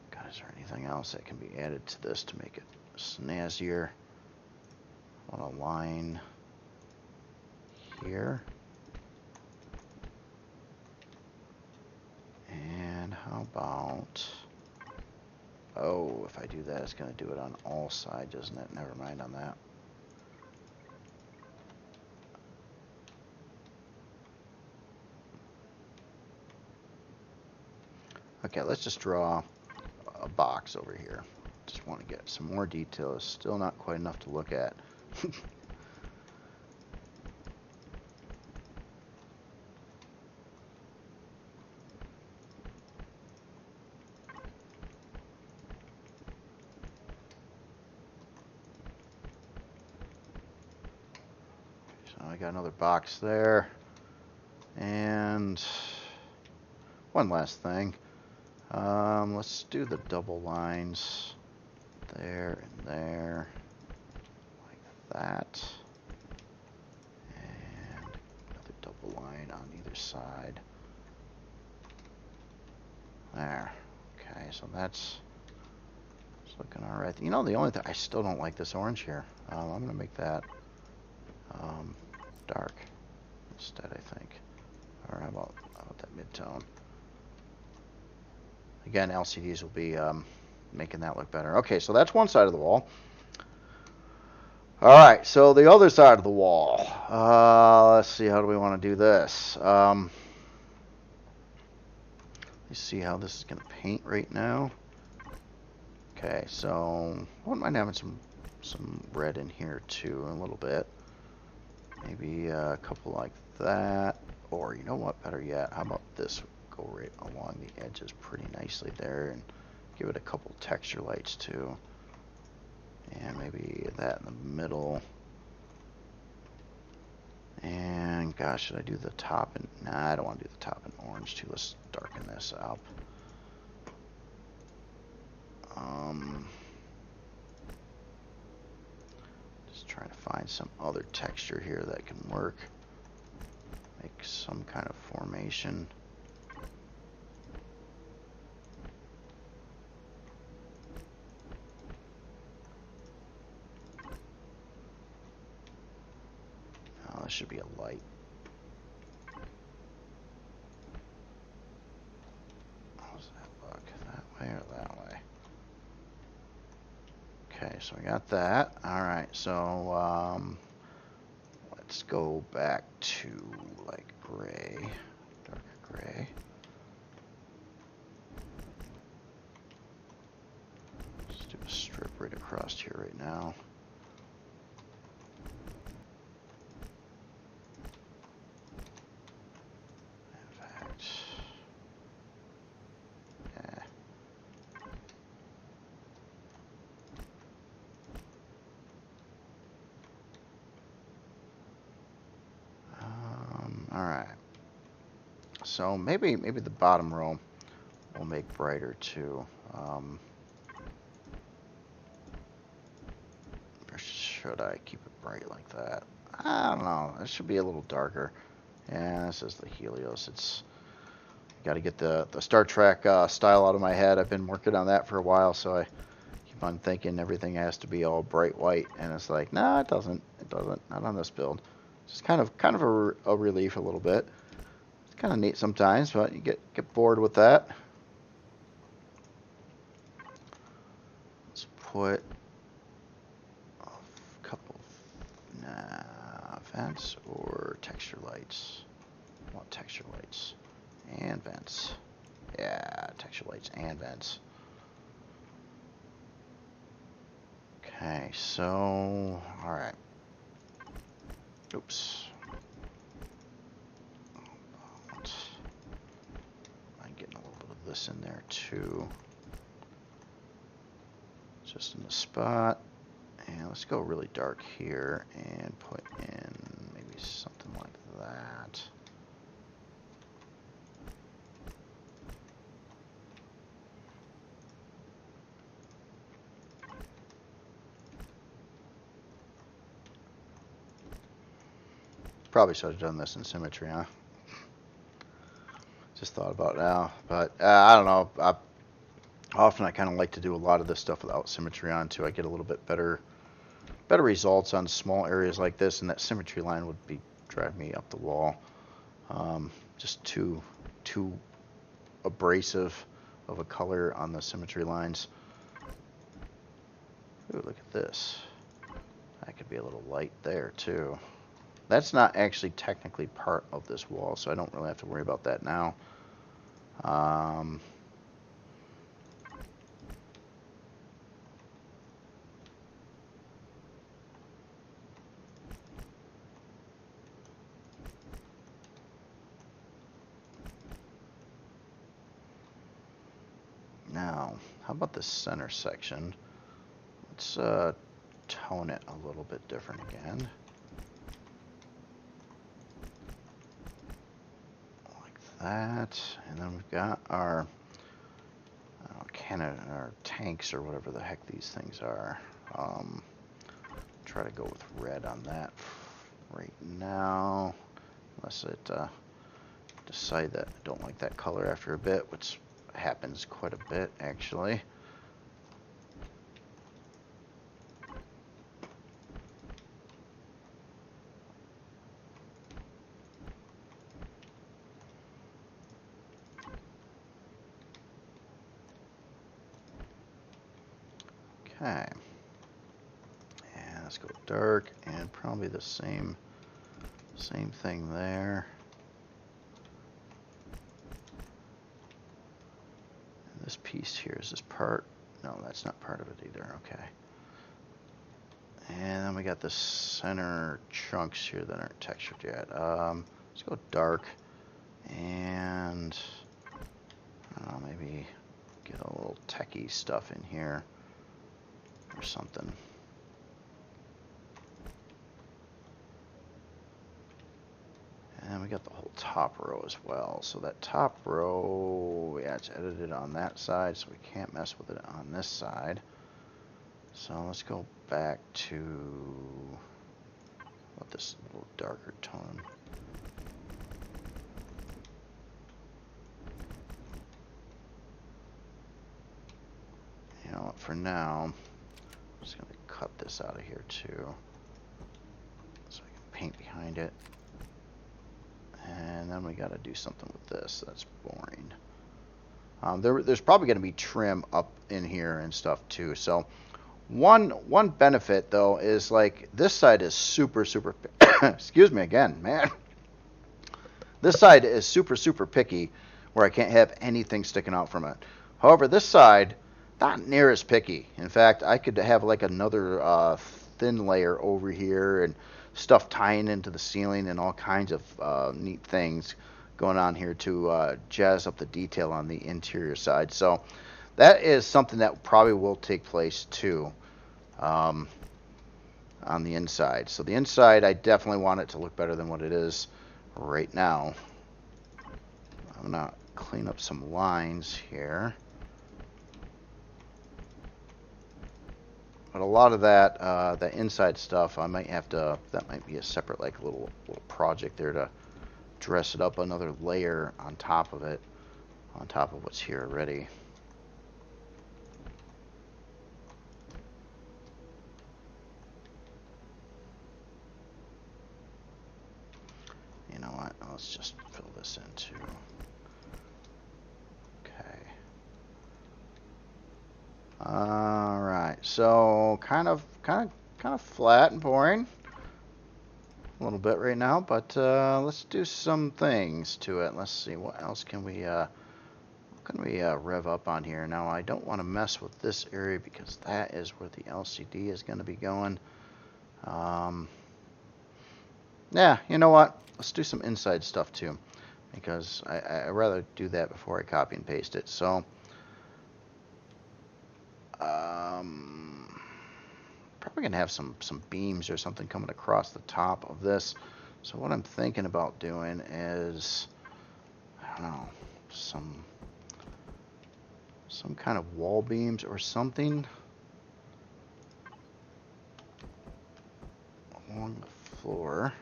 God, is there anything else that can be added to this to make it snazzier? I want a line here. And how about, oh, if I do that, it's going to do it on all sides, isn't it? Never mind on that. Okay, let's just draw a box over here. Just want to get some more detail. It's still not quite enough to look at. So I got another box there. And one last thing. Let's do the double lines there and there, like that. And another double line on either side. There. Okay, so that's looking all right. You know, the only thing, I still don't like this orange here. I'm going to make that dark instead, I think. Or how about that mid-tone? Again, LCDs will be making that look better. Okay, so that's one side of the wall. All right, so the other side of the wall. Let's see, how do we want to do this? Let's see how this is going to paint right now. Okay, so I wouldn't mind having some red in here too, a little bit. Maybe a couple like that. Or you know what, better yet, how about this? Go right along the edges pretty nicely there and give it a couple texture lights too. And maybe that in the middle. And gosh, should I do the top? And nah, I don't want to do the top in orange too. Let's darken this up. Just trying to find some other texture here that can work. Make some kind of formation. Oh, this should be a light. How's that look? That way or that way? Okay, so we got that. Alright, so let's go back to like gray, darker gray. Let's do a strip right across here right now. In fact, yeah. All right. So maybe the bottom row will make brighter too. Or should I keep it bright like that? I don't know. It should be a little darker. Yeah, this is the Helios. It's got to get the Star Trek style out of my head. I've been working on that for a while, so I keep on thinking everything has to be all bright white, and it's like, no, it doesn't. It doesn't. Not on this build. It's kind of a relief a little bit. It's kind of neat sometimes, but you get bored with that. Let's put a couple vents or texture lights. I want texture lights and vents. Yeah, texture lights and vents. Okay, so all right. Oops. I'm getting a little bit of this in there too. Just in the spot. And let's go really dark here and put in maybe something like that. Probably should have done this in symmetry, huh? Just thought about it now, but I don't know. Often I kind of like to do a lot of this stuff without symmetry on too. I get a little bit better results on small areas like this, and that symmetry line would be drive me up the wall. Just too abrasive of a color on the symmetry lines. Ooh, look at this. That could be a little light there too. That's not actually technically part of this wall, so I don't really have to worry about that now. Now, how about the center section? Let's tone it a little bit different again. Like that. And then we've got our cannon, our tanks, or whatever the heck these things are. Try to go with red on that right now. Unless it decide that I don't like that color after a bit, which happens quite a bit actually. Okay, and let's go dark, and probably the same thing there. And this piece here, is this part? No, that's not part of it either. Okay. And then we got the center chunks here that aren't textured yet. Let's go dark, and I don't know, maybe get a little techie stuff in here or something. And then we got the whole top row as well. So that top row, yeah, it's edited on that side, so we can't mess with it on this side. So let's go back to this little darker tone. You know what, for now, I'm just going to cut this out of here too, so I can paint behind it. And then we got to do something with this. That's boring. There's probably going to be trim up in here and stuff too. So one benefit though is like this side is super excuse me again, man. This side is super picky where I can't have anything sticking out from it. However, this side, not near as picky. In fact, I could have like another thin layer over here and stuff tying into the ceiling and all kinds of neat things going on here to jazz up the detail on the interior side. So that is something that probably will take place too on the inside. So the inside, I definitely want it to look better than what it is right now. I'm going to clean up some lines here. But a lot of that, that inside stuff, I might have to, that might be a separate like little project there to dress it up another layer on top of it, on top of what's here already. You know what, let's just fill this in too. Okay. Alright, so kind of flat and boring a little bit right now, but let's do some things to it. Let's see, what else can we rev up on here? Now, I don't want to mess with this area because that is where the LCD is going to be going. Yeah, you know what? Let's do some inside stuff too, because I'd rather do that before I copy and paste it. So, probably going to have some beams or something coming across the top of this. So what I'm thinking about doing is, I don't know, some kind of wall beams or something along the floor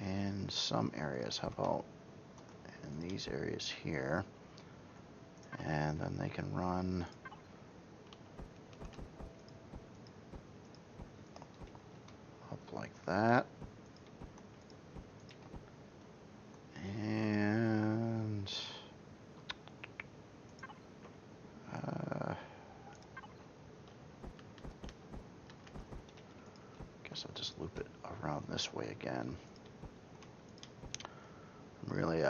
in some areas. How about in these areas here? And then they can run up like that. And guess I'll just loop it around this way again. I'm really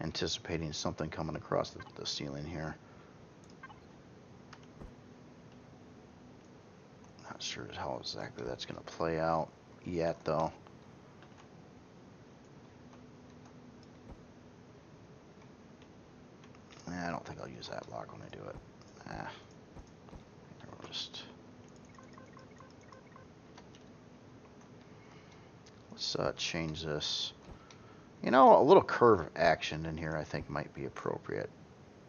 anticipating something coming across the ceiling here. Not sure how exactly that's going to play out yet, though. I don't think I'll use that block when I do it. We'll just let's change this. You know, a little curve action in here I think might be appropriate.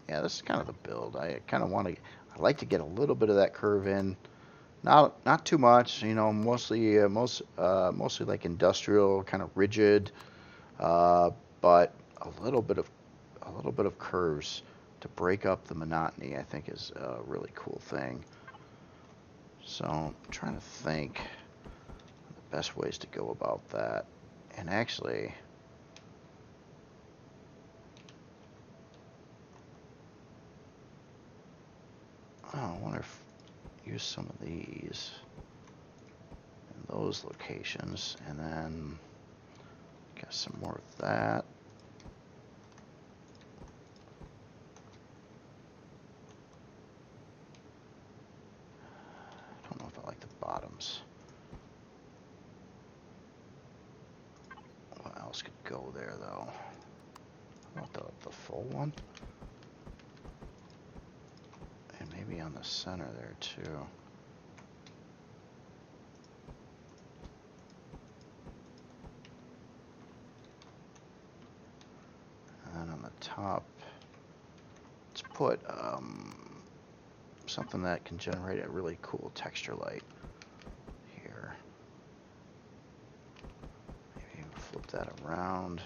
Yeah, this is kind of the build. I kind of want to. I like to get a little bit of that curve in. Not too much. You know, mostly like industrial, kind of rigid, but a little bit of curves to break up the monotony, I think, is a really cool thing. So I'm trying to think the best ways to go about that. And actually, I wonder if use some of these in those locations, and then get some more of that. I don't know if I like the bottoms. What else could go there, though? How about the full one? And maybe on the center there, too. And then on the top, let's put something that can generate a really cool texture light here. Maybe flip that around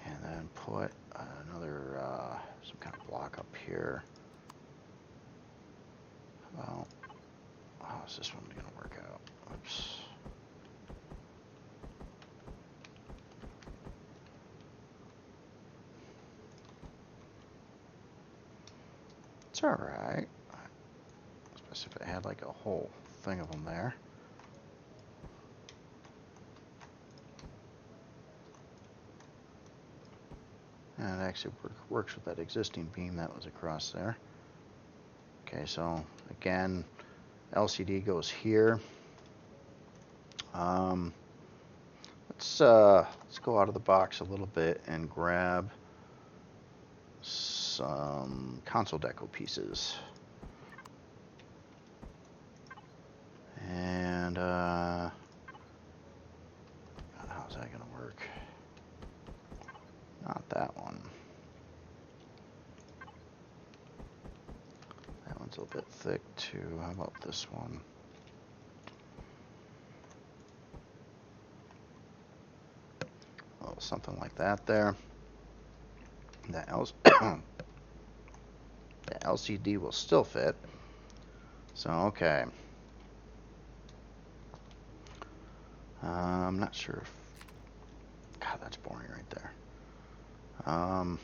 and then put another some kind of block up here. Well, how is this one going to work out? Oops. It's alright. Especially if it had like a whole thing of them there. And it actually works with that existing beam that was across there. Okay, so again, LCD goes here. Let's go out of the box a little bit and grab some console deco pieces. And how's that gonna work? Not that one. That one's a little bit thick too. How about this one? Oh, something like that there. That the LCD will still fit. So, okay. I'm not sure if... God, that's boring right there. Oh,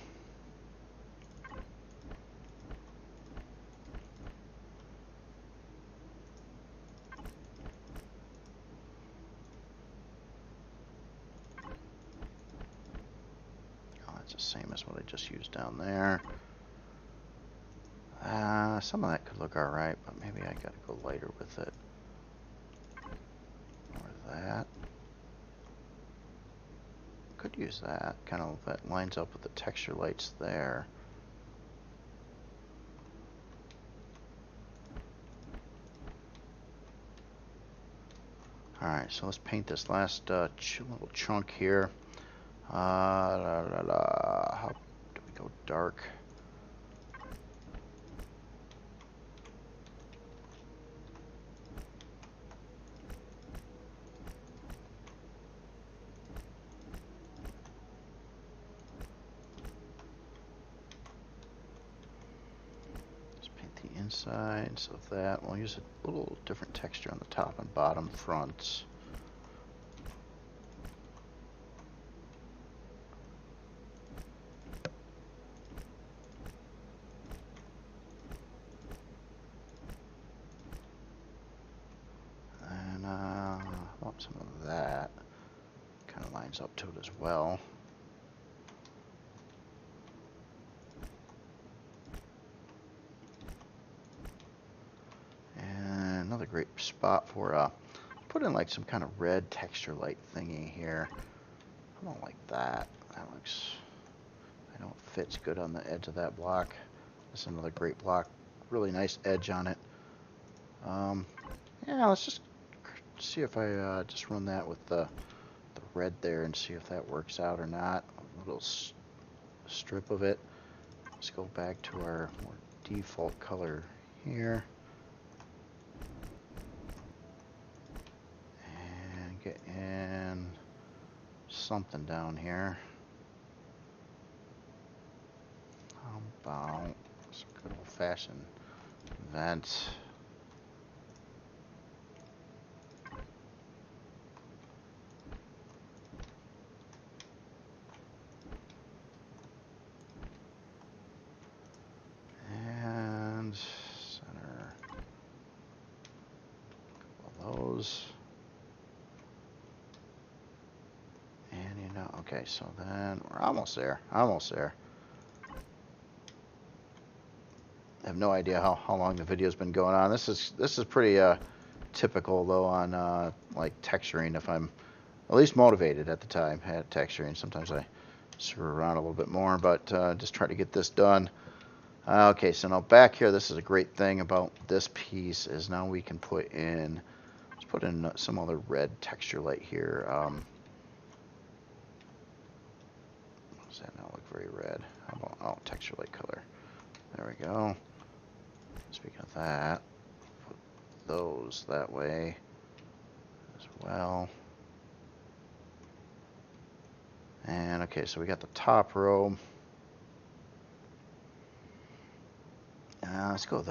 that's the same as what I just used down there. Some of that could look alright, but maybe I gotta go lighter with it. Or that. Could use that. Kind of that lines up with the texture lights there. Alright, so let's paint this last little chunk here. How do we go dark? Inside, so that we'll use a little different texture on the top and bottom fronts. And want some of that. Kind of lines up to it as well. Another great spot for put in like some kind of red texture light thingy here. I don't like that. That looks, I know it fits good on the edge of that block. This is another great block, really nice edge on it. Yeah, let's just see if I just run that with the red there and see if that works out or not. A little strip of it. Let's go back to our more default color here. Get in something down here. How about some good old-fashioned vents? And center a couple of those. Okay, so then we're almost there. Almost there. I have no idea how long the video's been going on. This is pretty typical though on like texturing. If I'm at least motivated at the time at texturing, sometimes I screw around a little bit more, but just try to get this done. Okay, so now back here, this is a great thing about this piece is now we can put in, let's put in some other red texture light here. Does that not look very red? How about, oh, texture light color. There we go. Speaking of that, put those that way as well. And okay, so we got the top row. Let's try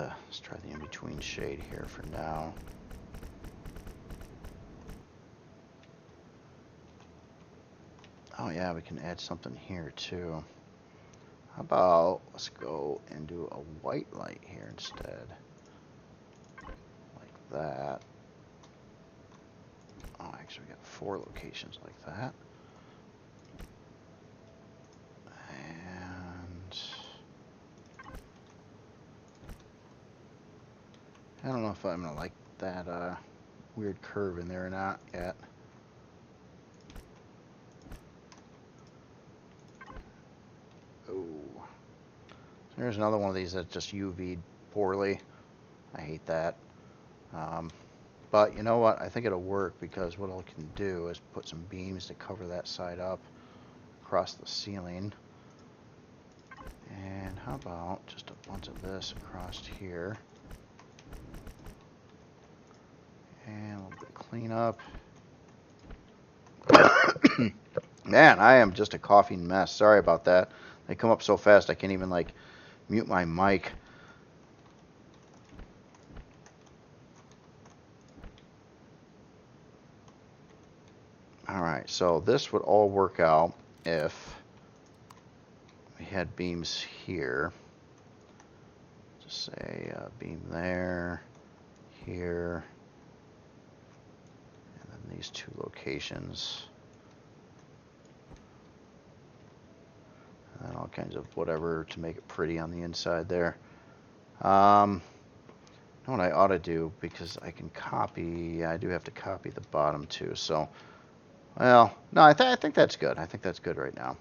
the in-between shade here for now. Oh yeah, we can add something here too. How about let's go and do a white light here instead. Like that. Oh, actually we got 4 locations like that. And I don't know if I'm gonna like that weird curve in there or not yet. Oh, there's another one of these that just UV'd poorly. I hate that. But you know what? I think it'll work because what I can do is put some beams to cover that side up across the ceiling. And how about just a bunch of this across here. And a little bit of cleanup. Man, I am just a coughing mess. Sorry about that. They come up so fast I can't even like mute my mic. Alright, so this would all work out if we had beams here. Just say beam there, here, and then these 2 locations. And all kinds of whatever to make it pretty on the inside there. You know what I ought to do, because I can copy, I do have to copy the bottom too, so, well, no, I think that's good. I think that's good right now.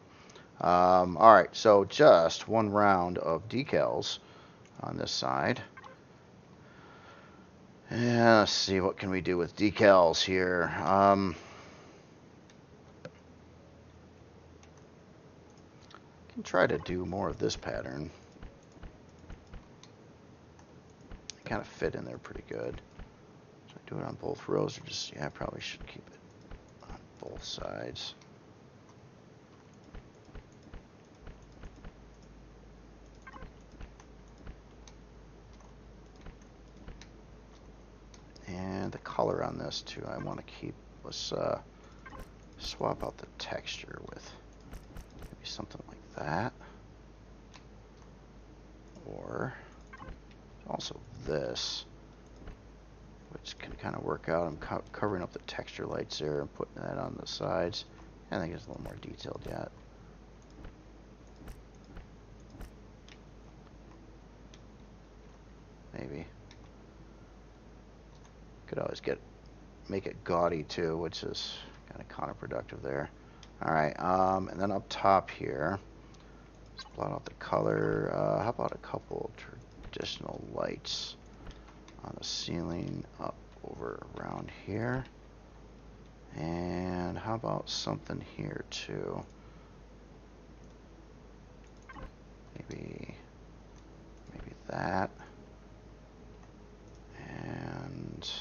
Alright, so just 1 round of decals on this side. And let's see, what can we do with decals here? Can try to do more of this pattern. It kind of fit in there pretty good. Should I do it on both rows or just, yeah, I probably should keep it on both sides. And the color on this too, I want to keep, let's swap out the texture with maybe something like that. Or also this, which can kind of work out. I'm covering up the texture lights there and putting that on the sides. I think it's a little more detailed yet. Maybe. Could always make it gaudy too, which is kind of counterproductive there. Alright, and then up top here, let's blot out the color. How about a couple traditional lights on the ceiling up over around here? And how about something here too? Maybe that. And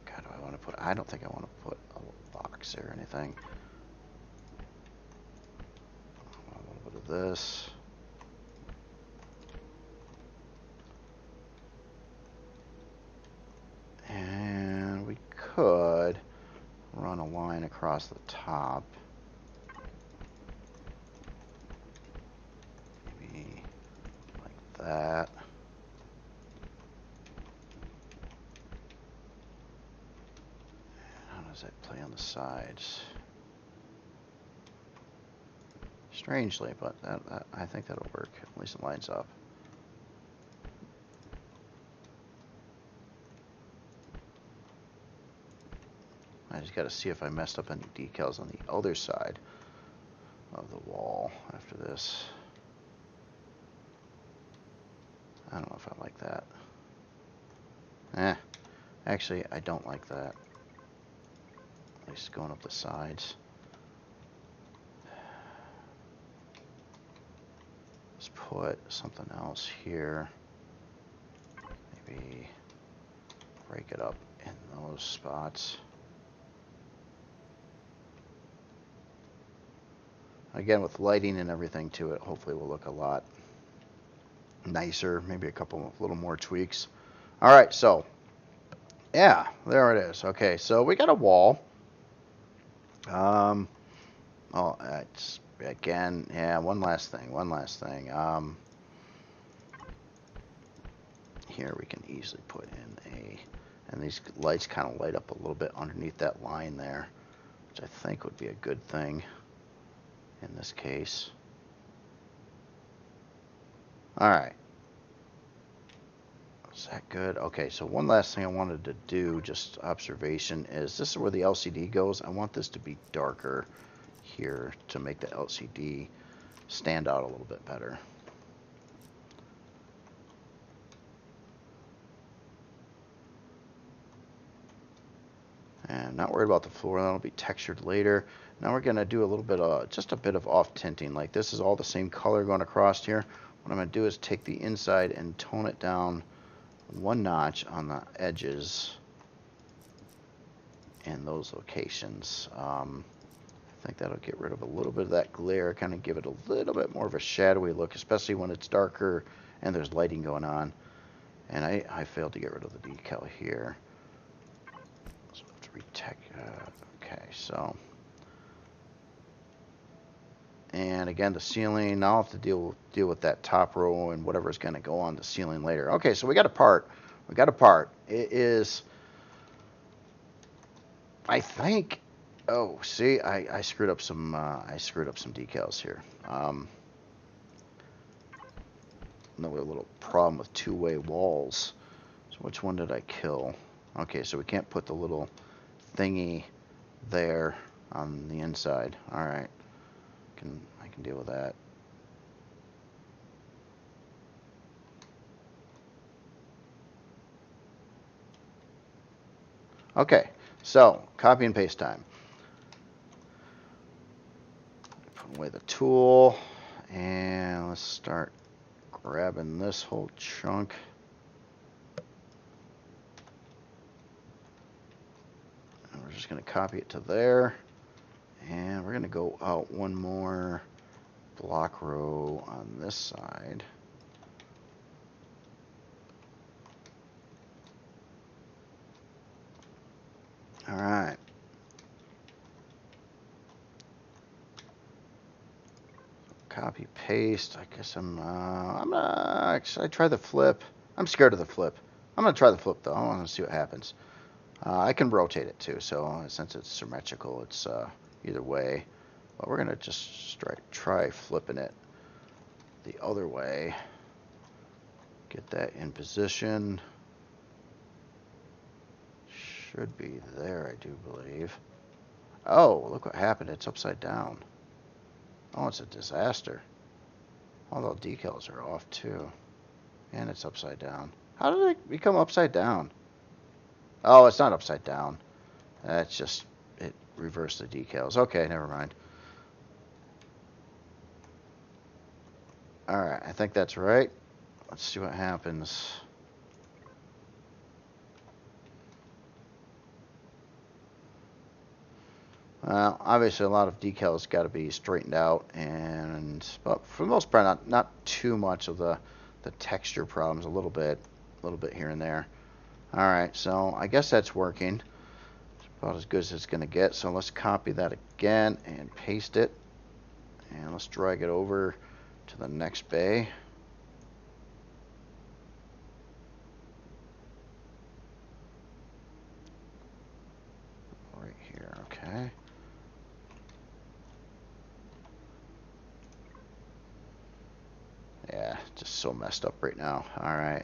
God, do I want to put? I don't think I want to put a little box there or anything. A little bit of this. And we could run a line across the top. Maybe like that. How does that play on the sides? Strangely, but I think that'll work. At least it lines up. I just got to see if I messed up any decals on the other side of the wall after this. I don't know if I like that. Actually, I don't like that. At least going up the sides. Let's put something else here. Maybe break it up in those spots. Again, with lighting and everything to it, hopefully will look a lot nicer. Maybe a couple little more tweaks. All right, so yeah, there it is. Okay, so we got a wall. Oh, it's again, yeah, one last thing. Here we can easily put in and these lights kind of light up a little bit underneath that line there, which I think would be a good thing in this case. All right. Is that good? Okay, so one last thing I wanted to do, just observation, is this is where the LCD goes. I want this to be darker here to make the LCD stand out a little bit better. And not worried about the floor, that'll be textured later. Now we're gonna do a little bit of, just a bit of off tinting. Like this is all the same color going across here. What I'm gonna do is take the inside and tone it down one notch on the edges in those locations. I think that'll get rid of a little bit of that glare, kind of give it a little bit more of a shadowy look, especially when it's darker and there's lighting going on. And I failed to get rid of the decal here. So I have to retech. Okay, so. And again, the ceiling, now I'll have to deal with that top row and whatever's going to go on the ceiling later. Okay, so we got a part. It is, I think, oh, see, I screwed up some decals here. Another little problem with two-way walls. So which one did I kill? Okay, so we can't put the little thingy there on the inside. All right, I can deal with that. Okay, so copy and paste time. Put away the tool, and let's start grabbing this whole chunk. And we're just going to copy it to there, and we're going to go out one more block row on this side. All right. Copy paste. I guess I'm gonna. Should I try the flip? I'm scared of the flip. I'm gonna try the flip though. I want to see what happens. I can rotate it too, so since it's symmetrical, it's either way. But we're gonna just try flipping it the other way. Get that in position. Should be there, I do believe. Oh, look what happened. It's upside down. Oh, it's a disaster. All the decals are off too. And it's upside down. How did it become upside down? Oh, it's not upside down. That's just, it reversed the decals. Okay, never mind. Alright, I think that's right. Let's see what happens. Well, obviously a lot of decals got to be straightened out, but for the most part, not too much of the texture problems. A little bit here and there. All right, so I guess that's working. It's about as good as it's going to get. So let's copy that again and paste it, and let's drag it over to the next bay. Right here, okay. Yeah, just so messed up right now. All right.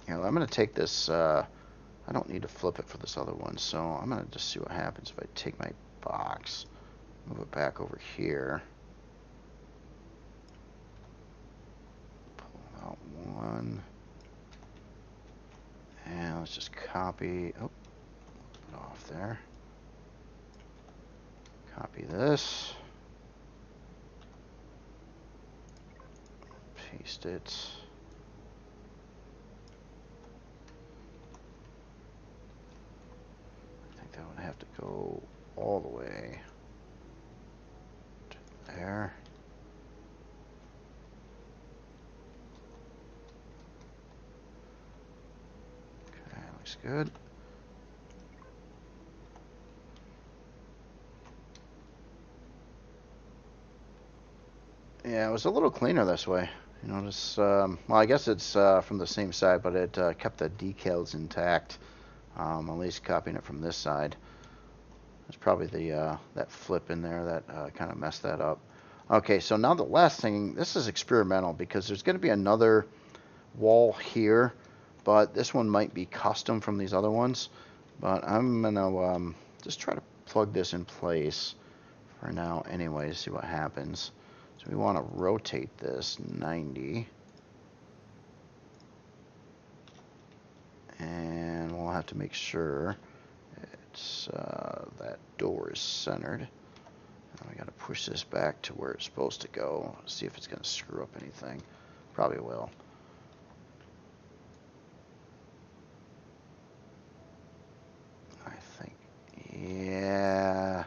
Here, I'm going to take this. I don't need to flip it for this other one, so I'm going to just see what happens if I take my box, move it back over here. Pull out one. And let's just copy. Oh, put it off there. Copy this. Paste it. I think that would have to go all the way to there. Okay, looks good. Yeah, it was a little cleaner this way. You notice, well, I guess it's from the same side, but it kept the decals intact. At least copying it from this side. It's probably the that flip in there that kind of messed that up. Okay, so now the last thing, this is experimental because there's going to be another wall here, but this one might be custom from these other ones. But I'm going to just try to plug this in place for now anyway to see what happens. So we want to rotate this 90. And we'll have to make sure it's that door is centered. And we got to push this back to where it's supposed to go. See if it's going to screw up anything. Probably will. I think, yeah.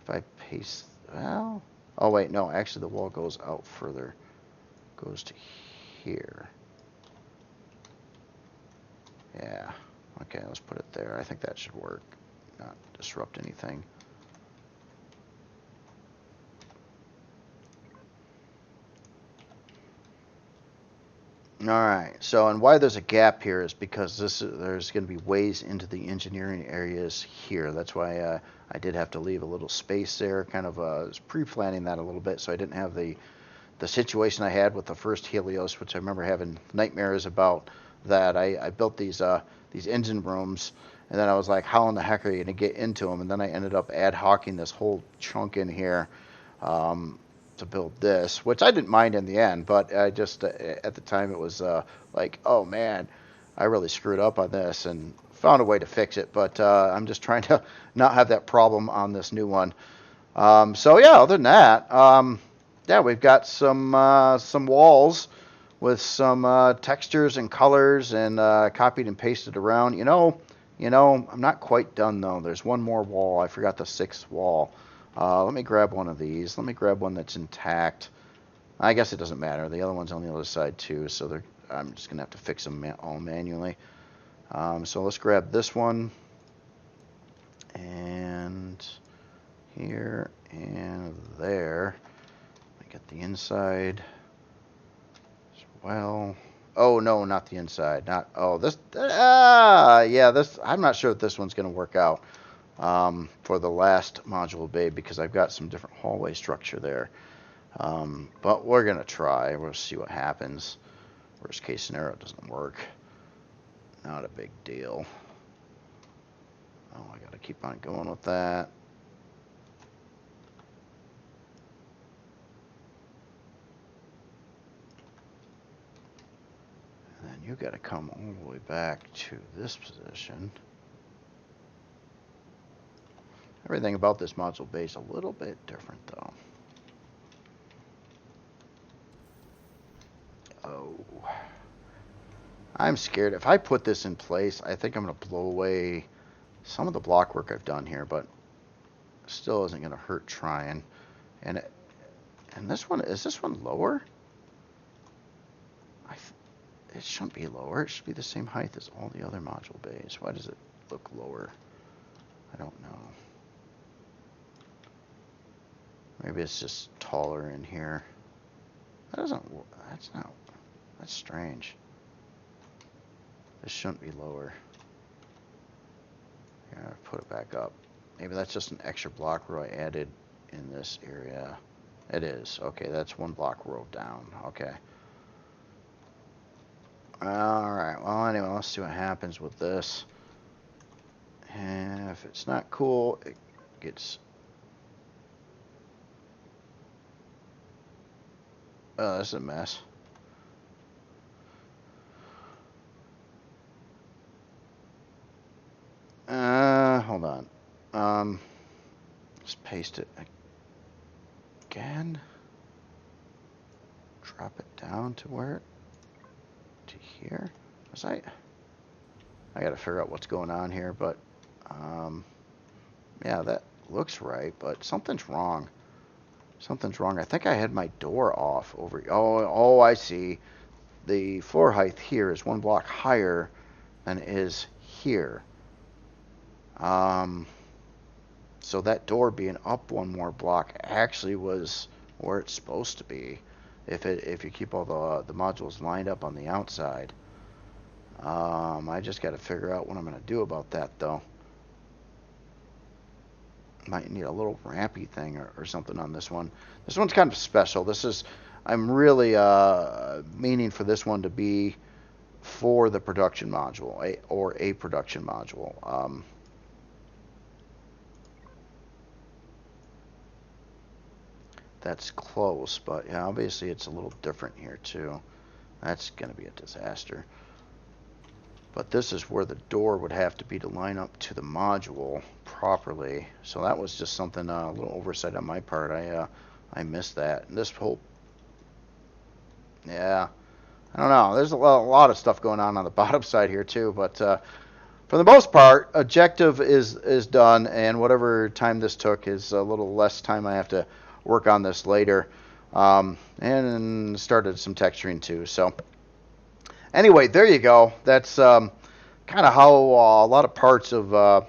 If I paste, well, oh wait, no, actually the wall goes out further. Goes to here. Yeah. Okay, let's put it there. I think that should work. Not disrupt anything. All right. So, and why there's a gap here is because there's going to be ways into the engineering areas here. That's why I did have to leave a little space there. Kind of was pre-planning that a little bit, so I didn't have the situation I had with the first Helios, which I remember having nightmares about. That I built these engine rooms, and then I was like, how in the heck are you going to get into them? And then I ended up ad hocing this whole chunk in here. To build this, which I didn't mind in the end, but I just at the time it was like, oh man, I really screwed up on this, and found a way to fix it. But I'm just trying to not have that problem on this new one. So yeah, other than that, yeah, we've got some walls with some textures and colors and copied and pasted around. You know, I'm not quite done though. There's one more wall. I forgot the sixth wall. Let me grab one of these. Let me grab one that's intact. I guess it doesn't matter. The other one's on the other side too, so I'm just going to have to fix them all manually. So let's grab this one. And here and there. I get the inside as well. Oh, no, not the inside. Not, oh, this, yeah, this, I'm not sure if this one's going to work out. For the last module bay because I've got some different hallway structure there. But we're going to try. We'll see what happens. Worst case scenario, it doesn't work. Not a big deal. Oh, I got to keep on going with that. And then you got to come all the way back to this position. Everything about this module bay is a little bit different, though. Oh. I'm scared. If I put this in place, I think I'm going to blow away some of the block work I've done here, but still isn't going to hurt trying. And this one, is this one lower? It shouldn't be lower. It should be the same height as all the other module bays. Why does it look lower? I don't know. Maybe it's just taller in here. That's strange. This shouldn't be lower. Here, put it back up. Maybe that's just an extra block row I added in this area. It is. Okay, that's one block row down. Okay. Alright, well anyway, let's see what happens with this. And if it's not cool, it gets... Oh, this is a mess. Hold on. Let's paste it again. Drop it down to where? To here? I gotta figure out what's going on here, but yeah, that looks right, but something's wrong. Something's wrong. I think I had my door off over. Oh, I see. The floor height here is one block higher than it is here. So that door being up one more block actually was where it's supposed to be. if you keep all the modules lined up on the outside. I just got to figure out what I'm going to do about that, though. Might need a little rampy thing or something on this one. This one's kind of special. I'm really meaning for this one to be for the production module, or a production module. That's close, but yeah, obviously it's a little different here too. That's going to be a disaster. But this is where the door would have to be to line up to the module properly. So that was just something, a little oversight on my part. I missed that. And this whole, yeah, I don't know. There's a lot of stuff going on the bottom side here too. But for the most part, objective is done, and whatever time this took is a little less time I have to work on this later. And started some texturing too. So anyway, there you go. That's kind of how a lot of parts of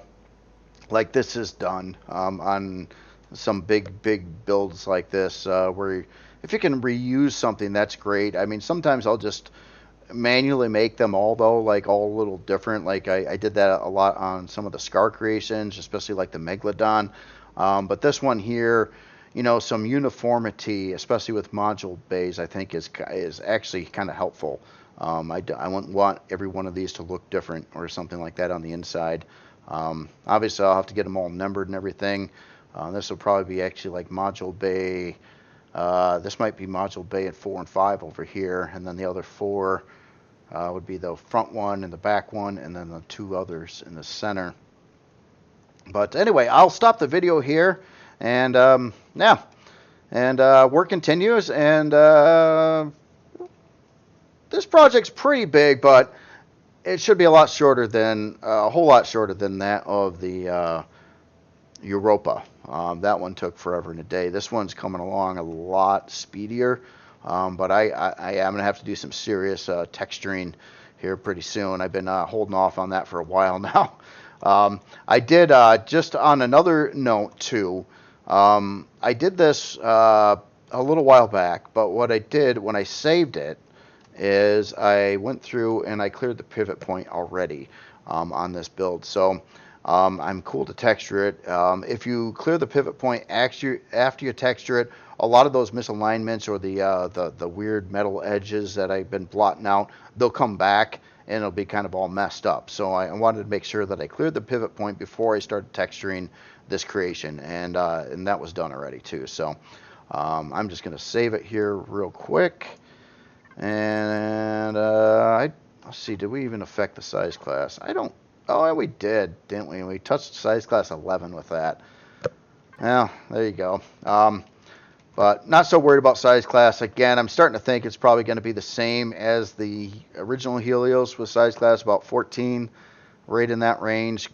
like this is done on some big builds like this, where if you can reuse something, that's great. I mean, sometimes I'll just manually make them all, though, like all a little different. Like I did that a lot on some of the Scar creations, especially like the Megalodon. But this one here, you know, some uniformity, especially with module bays, I think is actually kind of helpful. I wouldn't want every one of these to look different or something like that on the inside. Obviously, I'll have to get them all numbered and everything. This will probably be actually like module bay. This might be module bay at 4 and 5 over here, and then the other 4 would be the front one and the back one, and then the 2 others in the center. But anyway, I'll stop the video here, and yeah, and work continues, and this project's pretty big, but it should be a lot shorter than, a whole lot shorter than that of the Europa. That one took forever and a day. This one's coming along a lot speedier, but I am going to have to do some serious texturing here pretty soon. I've been holding off on that for a while now. I did, just on another note too, I did this a little while back, but what I did when I saved it is I went through and I cleared the pivot point already on this build. So I'm cool to texture it. If you clear the pivot point after you texture it, a lot of those misalignments or the weird metal edges that I've been blotting out, they'll come back and it'll be kind of all messed up. So I wanted to make sure that I cleared the pivot point before I started texturing this creation, and that was done already too. So I'm just going to save it here real quick. And let's see, did we even affect the size class? I don't. Oh, we did, didn't we? We touched size class 11 with that. Well, there you go. But not so worried about size class. Again, I'm starting to think it's probably going to be the same as the original Helios with size class, about 14, right in that range.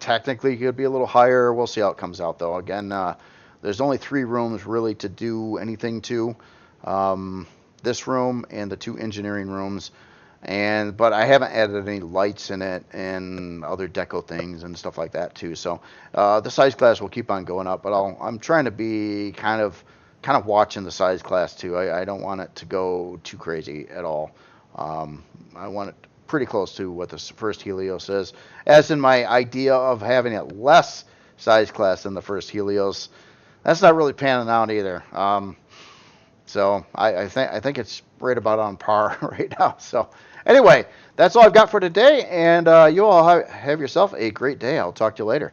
Technically, it could be a little higher. We'll see how it comes out, though. Again, there's only 3 rooms really to do anything to. This room and the 2 engineering rooms, but I haven't added any lights in it and other deco things and stuff like that too. So the size class will keep on going up, but I'm trying to be kind of watching the size class too. I don't want it to go too crazy at all. I want it pretty close to what the first Helios is, as in my idea of having it less size class than the first Helios. That's not really panning out either. So I think it's right about on par right now. So anyway, that's all I've got for today, and you all have yourself a great day. I'll talk to you later.